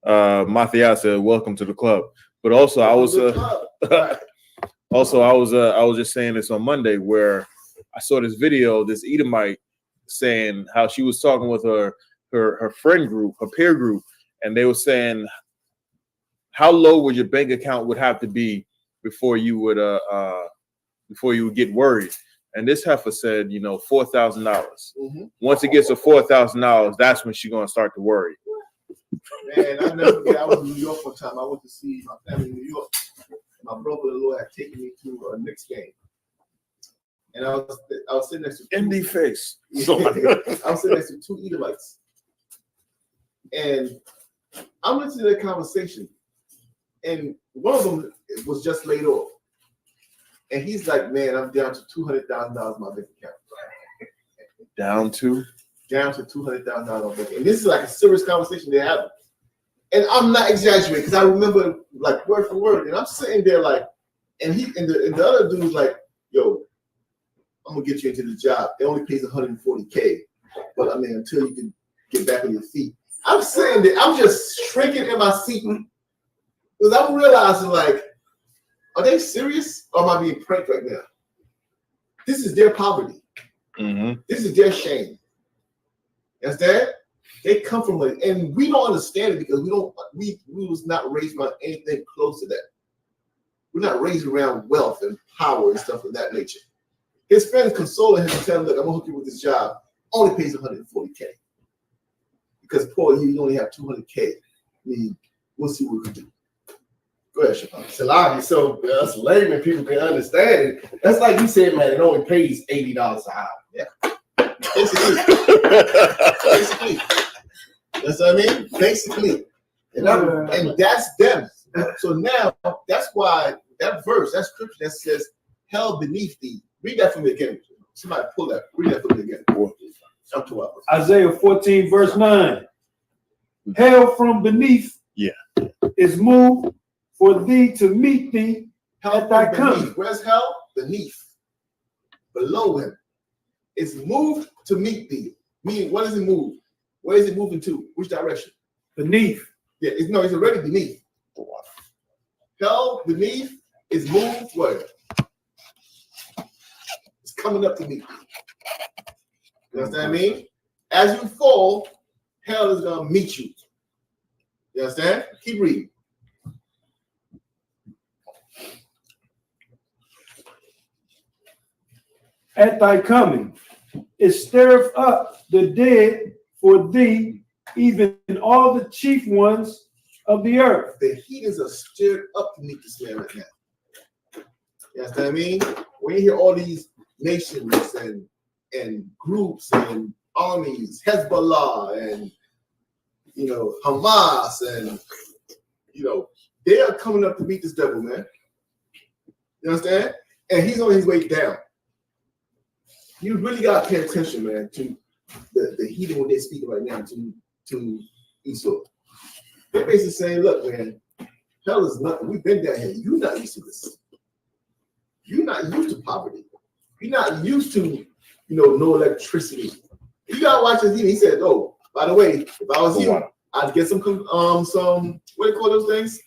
Matthias said, welcome to the club. But also, I was just saying this on Monday where I saw this video, this Edomite saying how she was talking with her friend group, her peer group, and they were saying how low would your bank account would have to be before you would get worried. And this heifer said, $4,000. Mm-hmm. Once it gets to $4,000, that's when she's gonna start to worry. Man, I never forget. I was in New York one time. I went to see my family in New York. My brother-in-law had taken me to a Knicks game, and I was sitting next to Indy face. I was sitting next to two Edomites, and I'm listening to their conversation, and one of them was just laid off, and he's like, "Man, I'm down to $200,000 in my bank account." Down to $200,000 bank, and this is like a serious conversation they're having. And I'm not exaggerating because I remember like word for word, and I'm sitting there like, and the other dude's like, "Yo, I'm gonna get you into the job. It only pays $140K, but I mean until you can get back on your feet." I'm sitting there, I'm just shrinking in my seat because I'm realizing like, are they serious or am I being pranked right now? This is their poverty. Mm-hmm. This is their shame. You understand? They come from it, and we don't understand it because we was not raised around anything close to that. We're not raised around wealth and power and stuff of that nature. His friends consoling him and telling him, "Look, I'm gonna hook you with this job. Only pays $140K because poor you only have $200K. I mean, we'll see what we can do." Go ahead, Shalagi, so us layman people can understand it. That's like you said, man. It only pays $80 an hour. Yeah. Basically. That's what I mean? Basically. And that's them. So now, that's why that verse, that scripture that says, hell beneath thee. Read that for me again. Somebody pull that. Read that for me again. Isaiah 14, verse 9. Hell from beneath is moved for thee to meet thee at thy coming. Where's hell? Beneath. Below him. It's moved to meet thee. Meaning, what does it move? Where is it moving to? Which direction? Beneath. Yeah, it's already beneath. Hell beneath is moved where? It's coming up to meet thee. You understand what I mean? As you fall, hell is going to meet you. You understand? Keep reading. At thy coming, it stirreth up the dead for thee, even all the chief ones of the earth. The heathens are stirred up to meet this man right now. You understand what I mean? When you hear all these nations and groups and armies, Hezbollah and Hamas and they are coming up to meet this devil, man. You understand? And he's on his way down. You really gotta pay attention, man, to the heathen when they're speaking right now to Esau. They're basically saying, look, man, Hell is nothing. We've been down here. You're not used to this. You're not used to poverty. You're not used to, no electricity. You gotta watch this. He said, "Oh, by the way, if I was you, I'd get some what do you call those things?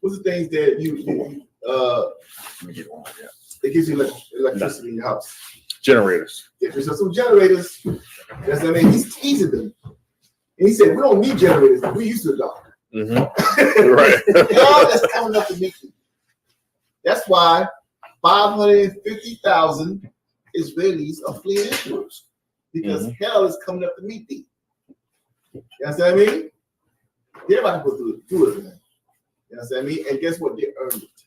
What's the things that it gives you electricity in your house? Generators. Get yourself some generators." That's what I mean. He's teasing them. And he said, "We don't need generators. We used to the dark." Right. Hell is coming up to meet you. That's why 550,000 Israelis are fleeing Israel, because hell is coming up to meet thee. You understand what I mean? They're about to go through it, man. You understand what I mean? And guess what? They earned it.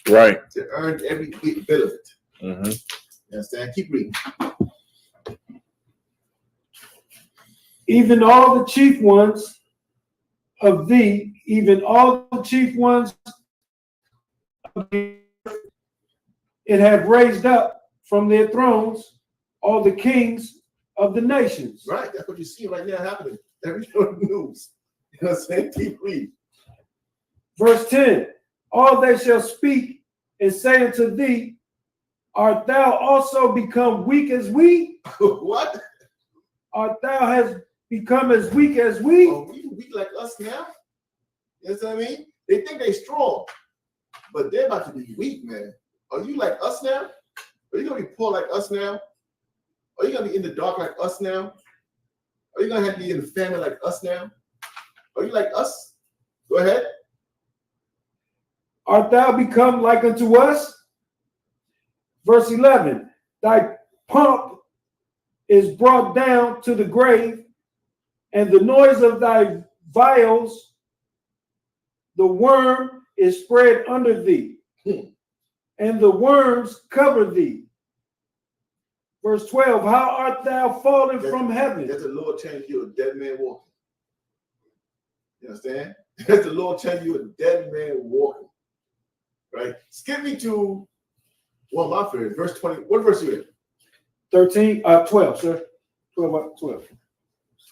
Right. They earned every bit of it. Mm-hmm. You understand? Keep reading. Even all the chief ones of thee, even all the chief ones of the earth, it have raised up from their thrones all the kings of the nations. Right. That's what you see right now happening. Every news. You know what I'm saying? Keep reading. Verse 10, all they shall speak and say unto thee, art thou also become weak as we? What? Art thou has become as weak as we? Are we weak like us now? You know what I mean? They think they're strong, but they're about to be weak, man. Are you like us now? Are you going to be poor like us now? Are you going to be in the dark like us now? Are you going to have to be in the famine like us now? Are you like us? Go ahead. Art thou become like unto us? Verse 11, thy pomp is brought down to the grave, and the noise of thy vials, the worm is spread under thee, and the worms cover thee. Verse 12, how art thou fallen from heaven? That's the Lord telling you a dead man walking. You understand? That's the Lord telling you a dead man walking. Right? Skip me to one of my favorites, verse 20. What verse are you in? 12, sir. 12.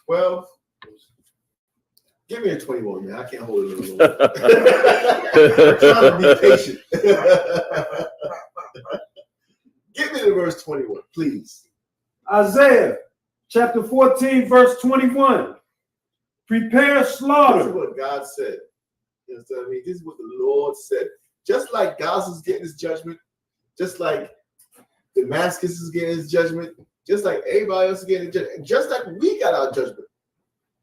12. Give me a 21, man. I can't hold it a little longer. I'm trying to be patient. Give me the verse 21, please. Isaiah chapter 14, verse 21. Prepare slaughter. This is what God said. You know what I mean? This is what the Lord said. Just like Gaza's getting his judgment, just like Damascus is getting his judgment, just like everybody else is getting his judgment, just like we got our judgment.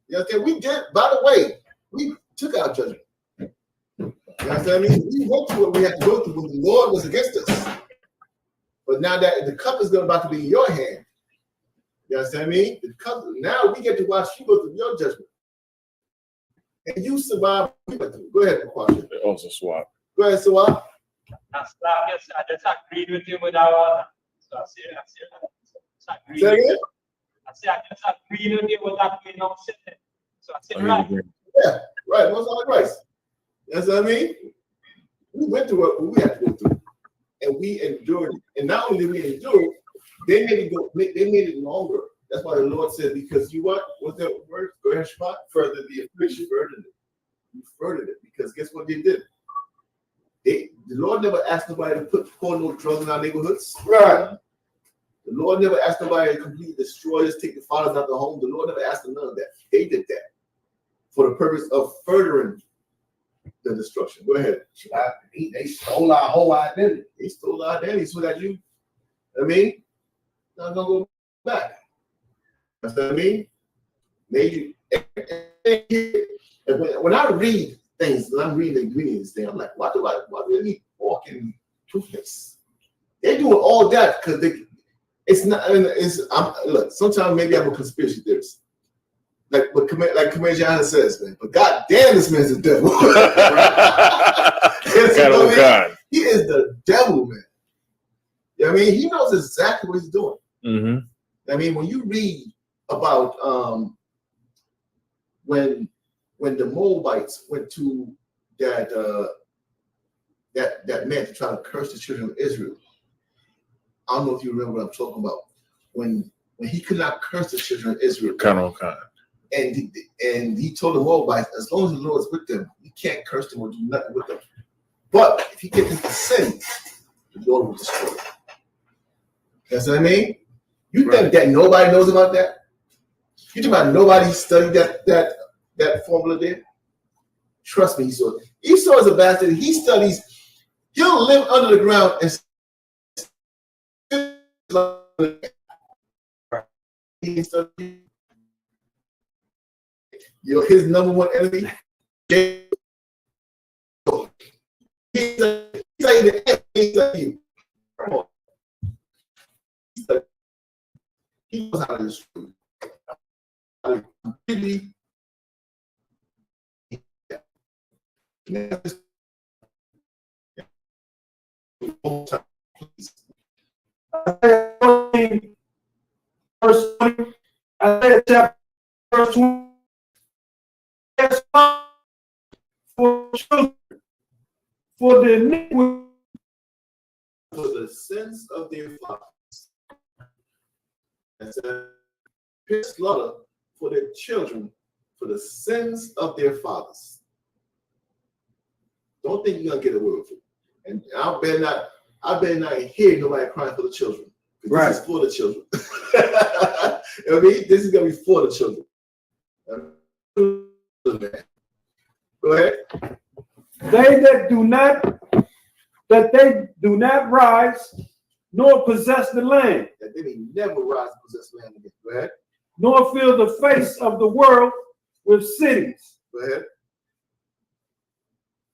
You understand? We did, by the way, we took our judgment. You understand what I mean? We went through what we had to go through when the Lord was against us. But now that the cup is about to be in your hand, you understand what I mean? The cup, now we get to watch you go through your judgment. And you survive. Go ahead, Kwame. Also swap. Go ahead, Sawab. I just agreed with you with our. So I say, Say again? I just agreed with you with that. So I said, right. Yeah, right. Most all Christ. That's what I mean. We went through what we had to go through, and we endured it. And not only did we endure it, they made it go. They made it longer. That's why the Lord said, because you what? What's that word? Go ahead, Shabbat. Further the affliction, burdened it. You furthered it, because guess what they did? The Lord never asked nobody to pour no drugs in our neighborhoods. Right. The Lord never asked nobody to completely destroy us, take the fathers out of the home. The Lord never asked them none of that. They did that for the purpose of furthering the destruction. Go ahead. They stole our whole identity. They stole our identity so that you, I mean, not gonna go back. That's what I mean. Made you. And when I read things, when I'm reading the ingredients thing, I'm like, why do they need pork and toothpaste? They doing all that because it's not. Look, sometimes maybe I'm a conspiracy theorist. Like Commander Yahanna says, man. But God damn, this man's the devil. God. He is the devil, man. You know what I mean? He knows exactly what he's doing. Mm-hmm. I mean, when you read about when the Moabites went to that man to try to curse the children of Israel. I don't know if you remember what I'm talking about. When he could not curse the children of Israel. Kind. And he told the Moabites, as long as the Lord is with them, you can't curse them or do nothing with them. But if he gets them to sin, the Lord will destroy them. That's what I mean? You think that nobody knows about that? You think about nobody studied that formula there? Trust me, Esau. Esau is a bastard. He studies. He'll live under the ground and he studies. His number one enemy. He's like the enemy. Come on. He knows how to destroy you. Really, Verse 20, Isaiah chapter verse 20. For children, for the iniquity, for the sins of their fathers, and said, slaughter for their children, for the sins of their fathers. Don't think you're gonna get away with it. And I better not hear nobody crying for the children. Right. This is for the children. I mean, this is gonna be for the children. Go ahead. They do not rise nor possess the land. That they may never rise and possess land again. Go ahead. Nor fill the face of the world with cities. Go ahead.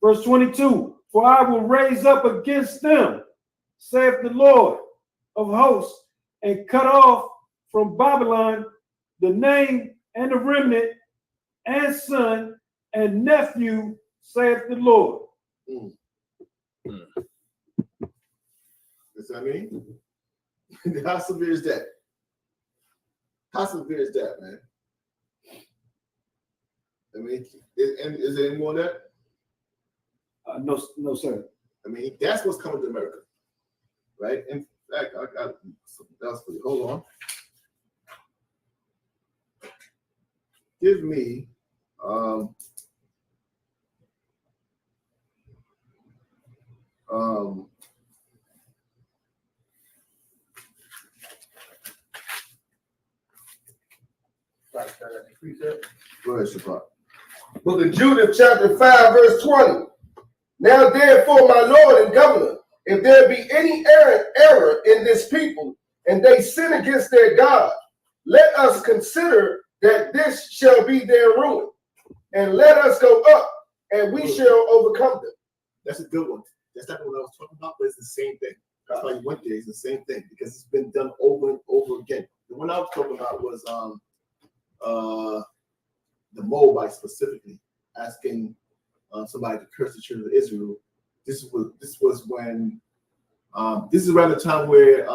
Verse 22, for I will raise up against them, saith the Lord of hosts, and cut off from Babylon the name and the remnant and son and nephew, saith the Lord. That's what I mean? How severe is that? How severe is that, man? I mean, is there any more than that? No, sir. I mean, that's what's coming to America, right? In fact, I got something else for you. Hold on. Give me go ahead, Shabbat. Book of Judith, chapter 5, verse 20. Now therefore, my Lord and Governor, if there be any error in this people, and they sin against their God, let us consider that this shall be their ruin, and let us go up, and we shall overcome them. That's a good one. That's not what I was talking about, but it's the same thing. That's why you went there. It's the same thing because it's been done over and over again. The one I was talking about was the Moabites specifically asking somebody to curse the children of Israel. This was when this is around the time where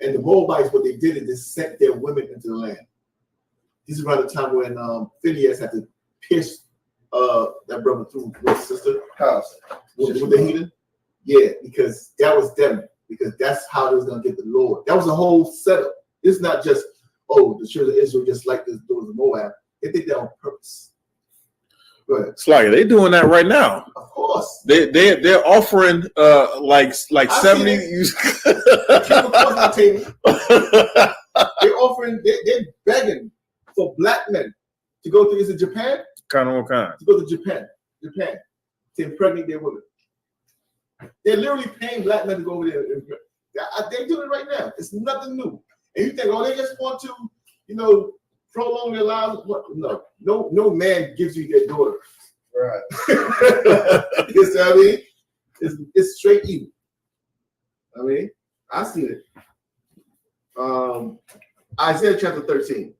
and the Moabites, what they did is they sent their women into the land. This is around the time when Phineas had to pierce that brother through his sister house with the heathen. Yeah, because that was them. Because that's how they was gonna get the Lord. That was a whole setup. It's not just the children of Israel just like this doing the Moab. They did that on purpose. Go ahead. It's like they're doing that right now. Of course. They're offering like 70. They're offering. They're begging for black men to go to. Is it Japan? Kind of kind. To go to Japan to impregnate their women. They're literally paying black men to go over there. They're doing it right now. It's nothing new. And you think, they just want to, prolong their lives? No man gives you their daughter. Right. You know what I mean? It's straight evil. I mean, I see it. Isaiah chapter 13.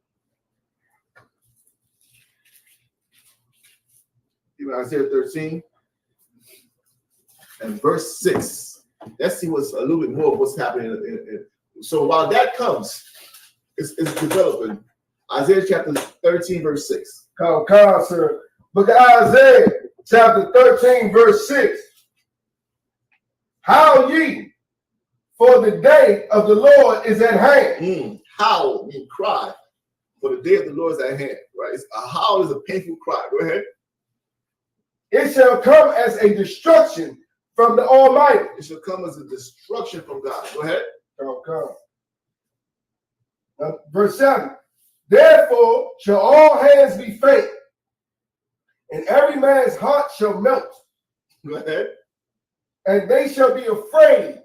Isaiah 13 and verse 6. Let's see what's a little bit more of what's happening. So while that comes, it's developing. Isaiah chapter 13, verse 6. Come, sir. Book of Isaiah chapter 13, verse 6. Howl ye, for the day of the Lord is at hand. Howl, mean cry. For the day of the Lord is at hand, right? It's a howl is a painful cry. Go ahead. It shall come as a destruction from the Almighty. It shall come as a destruction from God. Go ahead. Come. Now, verse 7. Therefore shall all hands be faint, and every man's heart shall melt, Go ahead. and they shall be afraid.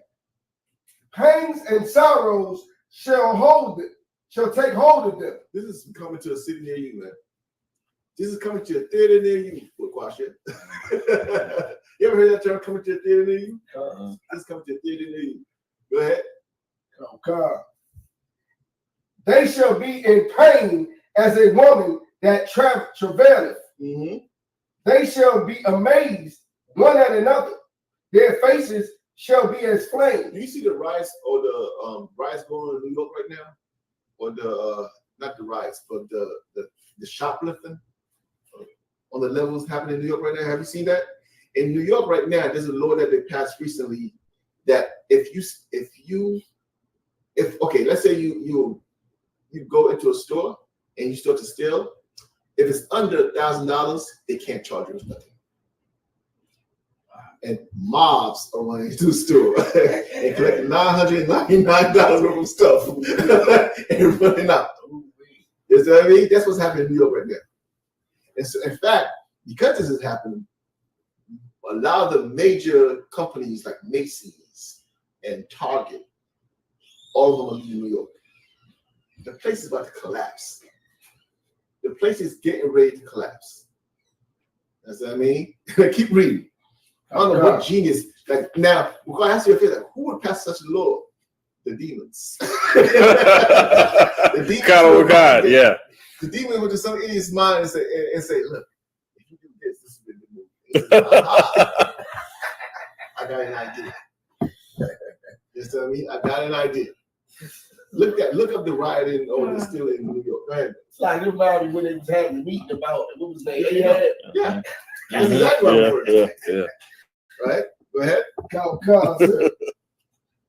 Pangs and sorrows shall take hold of them. This is coming to a city near you, man. This is coming to a theater near you, Quasha. You ever heard that term, coming to a theater near you? This is coming to a theater near you. Go ahead. Come. They shall be in pain as a woman that travaileth. Mm-hmm. They shall be amazed one at another. Their faces shall be as flame. Do you see the riots or the riots going on in New York right now? Or the not the riots, but the shoplifting on the levels happening in New York right now? Have you seen that? In New York right now, there's a law that they passed recently that if let's say you go into a store and you start to steal, if it's under $1,000, they can't charge you with nothing. And mobs are running into the store and collecting $999 worth of stuff and running out. You know what I mean? That's what's happening in New York right now. And so, in fact, because this is happening, a lot of the major companies like Macy's and Target, all of them are leaving New York. The place is about to collapse. The place is getting ready to collapse. That's what I mean. Keep reading. I don't know what genius. Like now, we're gonna ask you a favor. Like, who would pass such a law? The demons. The demons. God of God, yeah. The demon went to some idiot's mind and say, look, if you do this, this is the move. I got an idea. You know what I mean? I got an idea. Look up the rioting or the stealing in New York. Go ahead. It's like it reminded me when they was having a meeting about it. What was that? Yeah. That's exactly what I'm yeah. Right? Go ahead. Come.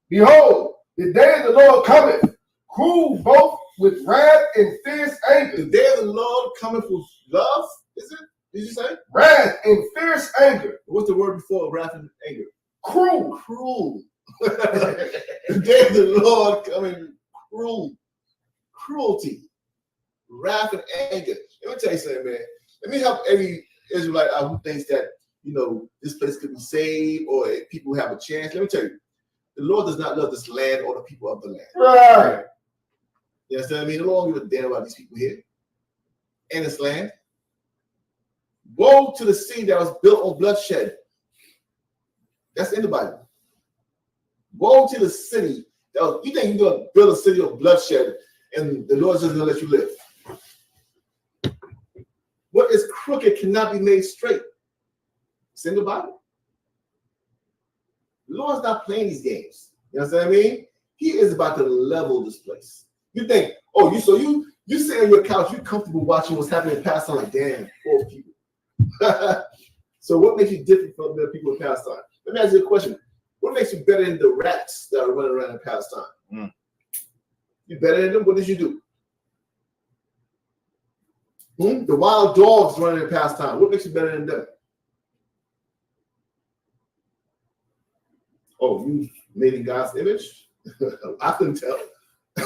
Behold, the day of the Lord cometh, cruel both with wrath and fierce anger. The day of the Lord cometh with love, is it? Did you say? Wrath and fierce anger. What's the word before wrath and anger? Cruel. Cruel. The day of the Lord coming cruel. Cruelty. Wrath and anger. Let me tell you something, man. Let me help every Israelite out who thinks that, this place could be saved or people have a chance. Let me tell you, the Lord does not love this land or the people of the land. Right. You understand what I mean? The Lord don't give a damn about these people here and this land. Woe to the city that was built on bloodshed. That's in the Bible. Woe to the city. You think you're going to build a city of bloodshed and the Lord's just going to let you live? What is crooked cannot be made straight. It's in the Bible. The Lord's not playing these games. You know what I mean? He is about to level this place. You think, you sit on your couch, you're comfortable watching what's happening in Palestine, like, damn, poor people. So what makes you different from the people in Palestine? Let me ask you a question. What makes you better than the rats that are running around in Palestine? You better than them? What did you do? The wild dogs running in Palestine. What makes you better than them? Oh, you made in God's image? I couldn't tell.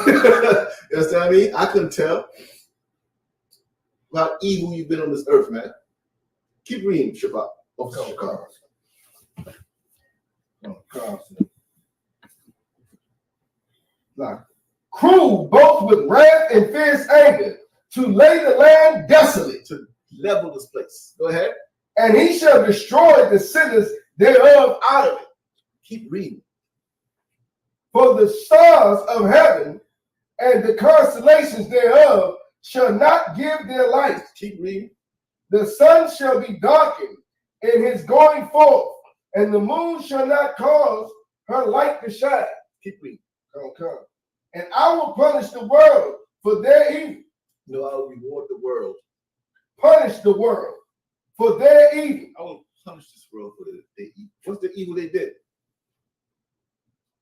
You know what I mean? I couldn't tell how evil you've been on this earth, man. Keep reading, Shabbat. Cruel both with wrath and fierce anger, to lay the land desolate, to level this place. Go ahead. And he shall destroy the sinners thereof out of it. Keep reading. For the stars of heaven and the constellations thereof shall not give their light. Keep reading. The sun shall be darkened in his going forth, and the moon shall not cause her light to shine. Keep reading. Come. And I will punish the world for their evil. No, I will reward the world. Punish the world for their evil. I will punish this world for their evil. What's the evil they did?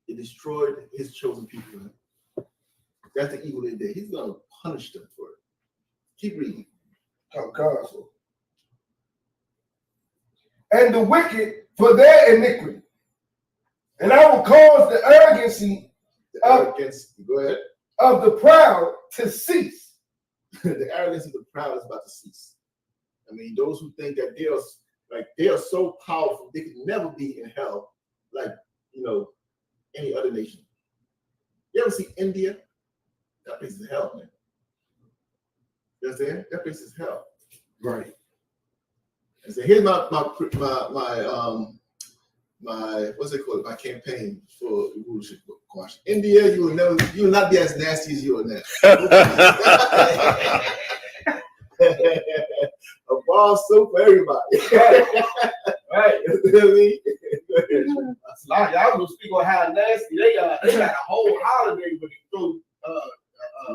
They destroyed his chosen people. That's the evil they did. He's going to punish them for it. Keep reading. Counsel. And the wicked for their iniquity. And I will cause the arrogancy Go ahead. of the proud to cease. The arrogance of the proud is about to cease. I mean, those who think that they are so powerful, they could never be in hell like, any other nation. You ever see India? That place is hell, man. You understand? That place is hell. Right. And so here's my what's it called? My campaign for rulership. India, you will not be as nasty as you are now. A bar soap for everybody. Right. You know what I mean? Y'all gonna speak on how nasty they got a whole holiday where they throw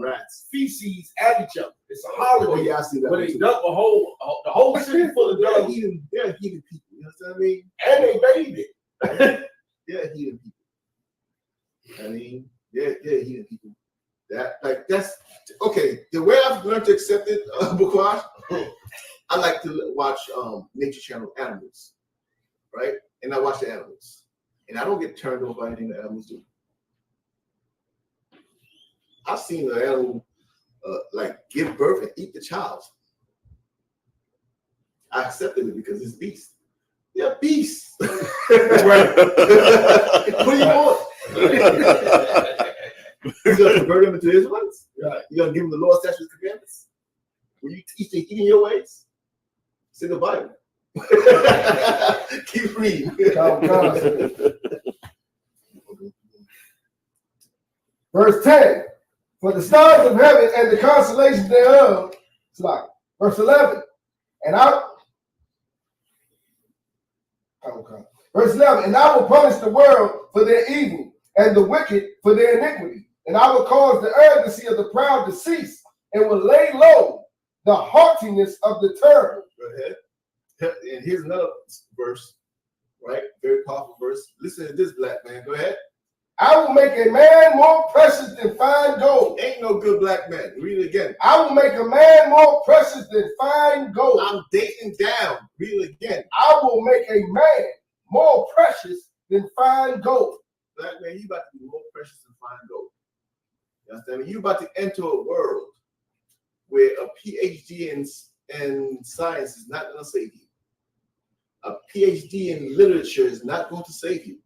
Rats. feces at each other. It's a holiday. Oh yeah, I see that. Where they dump the whole city full of They're dogs, heathen people. You know what I mean? and they bathe it. They're heathen people. I mean, they're heathen people. That's okay. The way I've learned to accept it, Bukwash, I like to watch Nature Channel animals, right? And I watch the animals, and I don't get turned off by anything the animals do. I've seen an animal give birth and eat the child. I accepted it because it's beast. They're beasts. Right. What do you want? You gonna convert them into Israelites? Right. You gonna give them the Lord's statutes and commandments? Will you teach them eating your ways? It's in the Bible. Keep reading. Verse 10. For the stars of heaven and the constellations thereof. Verse 11. Verse 11. And I will punish the world for their evil and the wicked for their iniquity. And I will cause the arrogancy of the proud to cease and will lay low the haughtiness of the terrible. Go ahead. And here's another verse, right? Very powerful verse. Listen to this, black man. Go ahead. I will make a man more precious than fine gold. Ain't no good black man. Read it again. I will make a man more precious than fine gold. I'm dating down. Read it again. I will make a man more precious than fine gold. Black man, you about to be more precious than fine gold. You understand me? You about to enter a world where a PhD in science is not going to save you. A PhD in literature is not going to save you.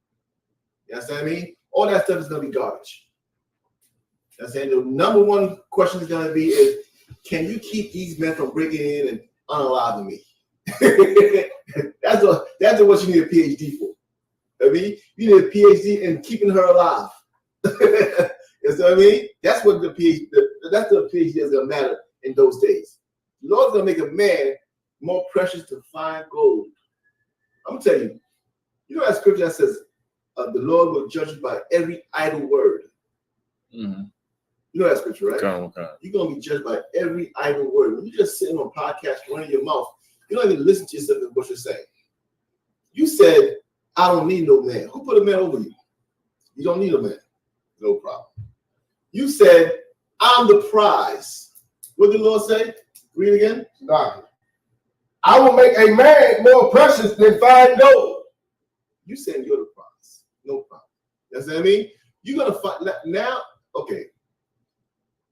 You understand me? All that stuff is going to be garbage. You understand? The number one question is going to be is, can you keep these men from breaking in and unaliving me? That's what you need a PhD for. I mean, you need a PhD in keeping her alive. You know what I mean? That's what the PhD. That's the PhD that's gonna matter in those days. The Lord's gonna make a man more precious than fine gold. I'm gonna tell you. You know that scripture that says the Lord will judge you by every idle word. Mm-hmm. You know that scripture, right? Okay. You're gonna be judged by every idle word. When you're just sitting on a podcast running your mouth, you don't even listen to yourself and what you're saying. You said, I don't need no man. Who put a man over you? You don't need a man. No problem. You said, I'm the prize. What did the Lord say? Read again. I will make a man more precious than fine gold. You saying you're the prize. No problem. That's what I mean? You're going to find now. Okay.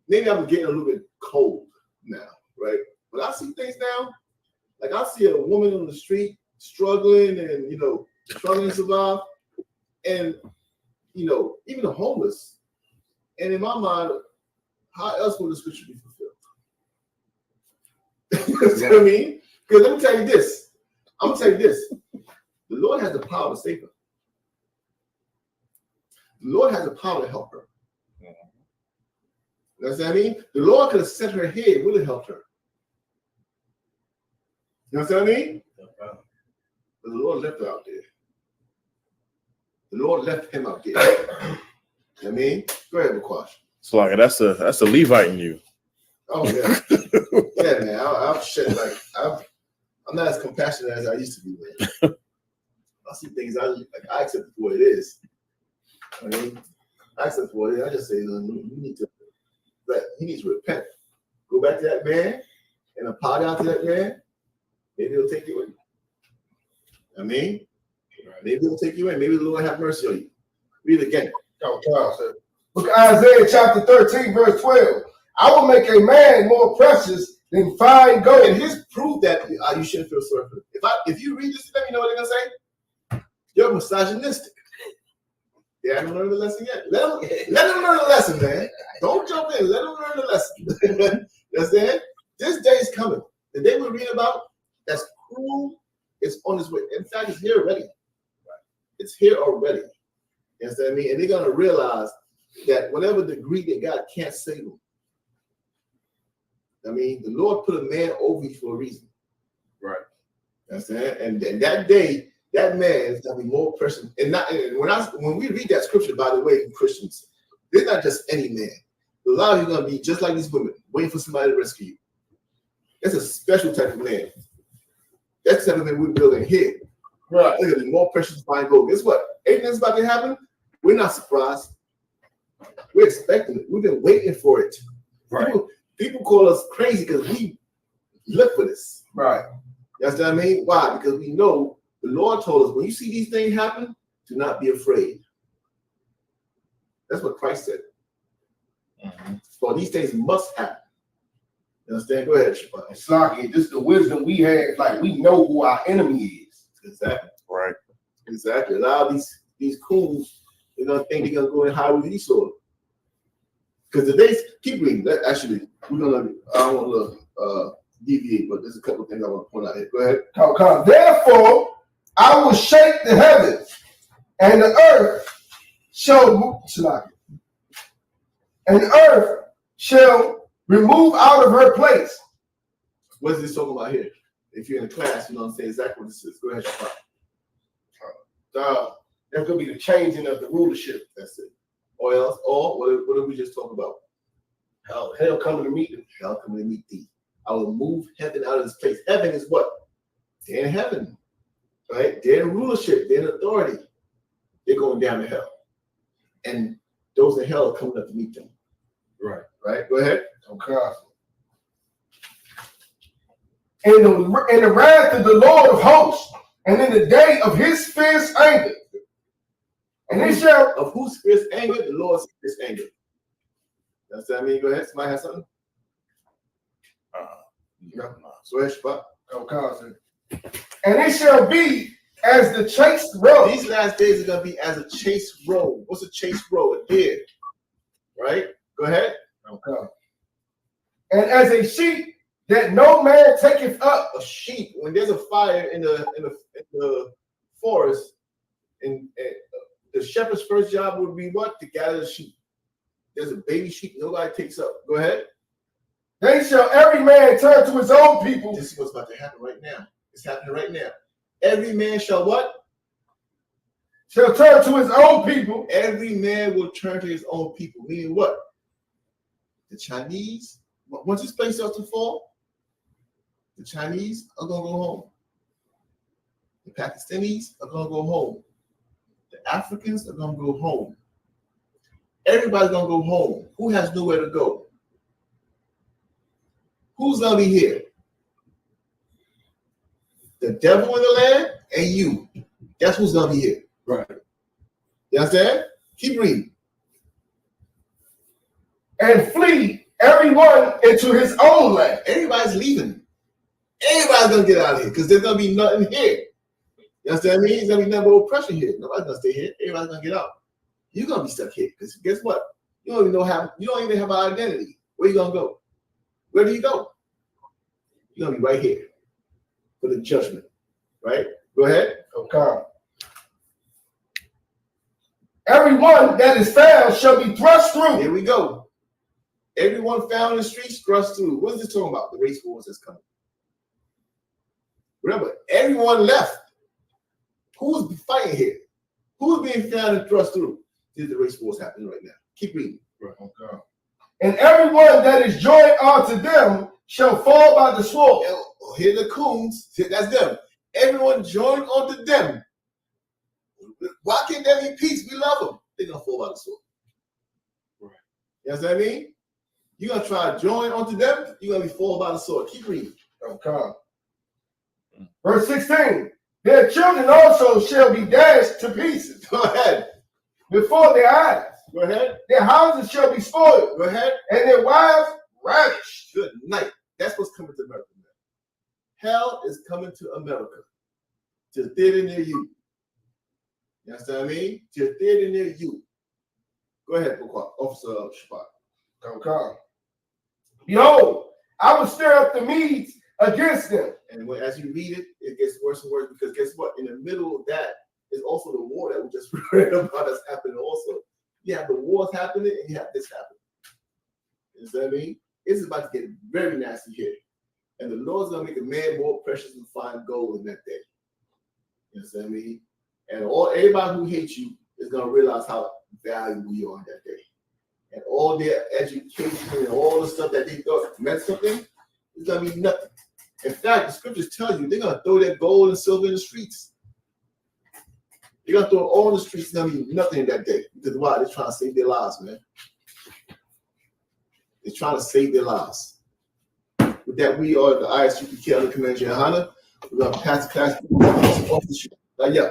Maybe I'm getting a little bit cold now, right? But I see things now. Like I see a woman on the street struggling and, struggling to survive. And, even the homeless. And in my mind, how else would the scripture be fulfilled? You know what I mean? Because let me tell you this. I'm going to tell you this. The Lord has the power to save her. The Lord has the power to help her. You know what I mean? The Lord could have set her here, it would have helped her. You know what I mean? But the Lord left her out there. The Lord left him out there. You know what I mean? Go ahead, McQuash. So like that's a Levite in you. Oh yeah. Yeah, man. I'm shit. Like I'm not as compassionate as I used to be, man. I see things I accept it for what it is. I mean, I accept it for what it is. I just say, you need to repent. Go back to that man and apologize to that man, maybe he'll take you in. I mean, maybe he'll take you in. Maybe the Lord have mercy on you. Read it again. Look at Isaiah chapter 13, verse 12. I will make a man more precious than fine gold. And his proof that you shouldn't feel sorry for them. If you read this, let me know what they're gonna say. You're misogynistic. They haven't learned the lesson yet. Let them learn the lesson, man. Don't jump in. Let them learn the lesson. You understand? This day is coming. The day we read about that's cruel. It's on its way. In fact, it's here already. It's here already. You understand what I mean? And they're gonna realize that whatever degree they got can't save them. I mean, the Lord put a man over you for a reason. Right. You understand? And that day, that man is gonna be more precious. And when we read that scripture, by the way, Christians, they're not just any man. A lot of you are gonna be just like these women, waiting for somebody to rescue you. That's a special type of man. That's the type of man we're building here. Right. They're gonna be more precious than fine gold. Guess what? Anything that's about to happen, we're not surprised. We're expecting it. We've been waiting for it. Right. People call us crazy because we look for this. Right. You understand what I mean? Why? Because we know the Lord told us when you see these things happen, do not be afraid. That's what Christ said. So these things must happen. You understand? Go ahead, Shabbat. It's like this is the wisdom we have. Like we know who our enemy is. Exactly. Right. Exactly. A lot of these coons, they're gonna think they're gonna go and hide with Esau. Because the days keep reading. Actually, we're gonna. I don't want to deviate, but there's a couple of things I want to point out here. Go ahead. Come. Therefore, I will shake the heavens, and the earth shall remove out of her place. What is this talking about here? If you're in a class, you know what I'm saying exactly what this is. Go ahead, Shabbat. There's gonna be the changing of the rulership. That's it. Or else, or what did we just talk about? Hell coming to meet them. Hell coming to meet thee. I will move heaven out of this place. Heaven is what? They're in heaven, right? They're in rulership. They're in authority. They're going down to hell, and those in hell are coming up to meet them. Right. Right. Go ahead. Okay. In the wrath of the Lord of hosts, and in the day of his fierce anger. And he shall of whose fierce anger? The Lord's fierce anger. That's what I mean. Go ahead. Somebody has something? No. So ahead, Shabbat. Okay. And it shall be as the chased roe. These last days are gonna be as a chased roe. What's a chased roe? A deer. Right? Go ahead. Okay. And as a sheep that no man taketh up. A sheep. When there's a fire in the forest, and the shepherd's first job would be what? To gather the sheep. There's a baby sheep nobody takes up. Go ahead. They shall every man turn to his own people. This is what's about to happen right now. It's happening right now. Every man shall what? Shall turn to his own people. Every man will turn to his own people. Meaning what? The Chinese, once this place starts to fall, the Chinese are going to go home. The Pakistanis are going to go home. The Africans are going to go home. Everybody's going to go home. Who has nowhere to go? Who's going to be here? The devil in the land and you. That's who's going to be here. Right. You understand? Keep reading. And flee everyone into his own land. Everybody's leaving. Everybody's going to get out of here because there's going to be nothing here. You understand what I mean? There's going to be nothing but oppression here. Nobody's going to stay here. Everybody's going to get out. You're going to be stuck here because guess what? You don't even have an identity. Where you going to go? Where do you go? You're going to be right here for the judgment. Right? Go ahead. Okay. Everyone that is found shall be thrust through. Here we go. Everyone found in the streets thrust through. What is this talking about? The race wars that's coming. Remember, everyone left. Who's fighting here? Who's being found and thrust through? This is the race wars happening right now. Keep reading. Right. Okay. And everyone that is joined unto them shall fall by the sword. Here the coons. That's them. Everyone joined unto them. Why can't there be peace? We love them. They're going to fall by the sword. Right. You know what I mean? You're gonna try to join onto them, you're gonna be fallen by the sword. Keep reading. Okay. Verse 16. Their children also shall be dashed to pieces. Go ahead. Before their eyes. Go ahead. Their houses shall be spoiled. Go ahead. And their wives ravished. Good night. That's what's coming to America. Hell is coming to America. To a theater near you. You understand what I mean? To a theater near you. Go ahead, Officer Shabbat. Okay. Behold, I will stir up the Medes against them. And as you read it, it gets worse and worse because guess what? In the middle of that is also the war that we just read about that's happening also. You have the wars happening and you have this happening. You know what I mean? It's about to get very nasty here. And the Lord's going to make a man more precious than fine gold in that day. You know what I mean? And everybody who hates you is going to realize how valuable you are on that day. And all their education and all the stuff that they thought meant something, it's going to be nothing. In fact, the scriptures tell you they're going to throw their gold and silver in the streets. They're going to throw it all in the streets. It's going to be nothing in that day. Because why? They're trying to save their lives, man. They're trying to save their lives. With that, we are the I.S.U.P.K under Commander Yahanna. We're going to pass the class off the street. Yeah.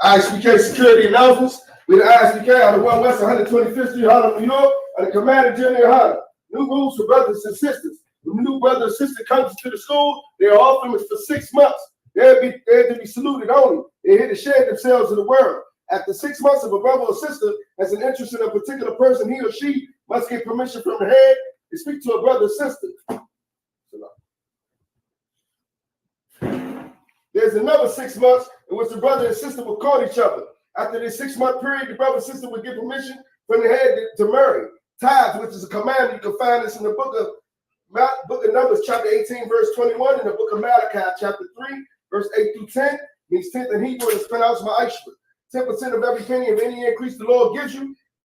I.S.U.P.K security announcements. We the I.S.U.P.K out of 1 West 125th Street, Harlem, New York, and the Commander General Yahanna. New rules for brothers and sisters. When a new brother or sister comes to the school, they are off limits for 6 months. They're to be saluted only. They're here to share themselves in the world. After 6 months, if a brother or sister has an interest in a particular person, he or she must get permission from the head to speak to a brother or sister. There's another 6 months in which the brother and sister will court each other. After this 6-month period, the brother and sister will get permission from the head to marry. Tithes, which is a commandment, you can find this in the book of Numbers, chapter 18, verse 21, and the book of Malachi, chapter 3, verse 8 through 10, means 10th in Hebrew, and it's pronounced I.S.U.P.K. 10% of every penny of any increase the Lord gives you,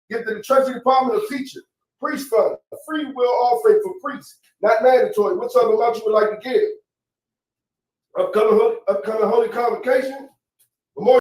give to the treasury department of teacher. Priest fund, a free will offering for priests, not mandatory. Whatsoever amount you would like to give. Upcoming holy convocation,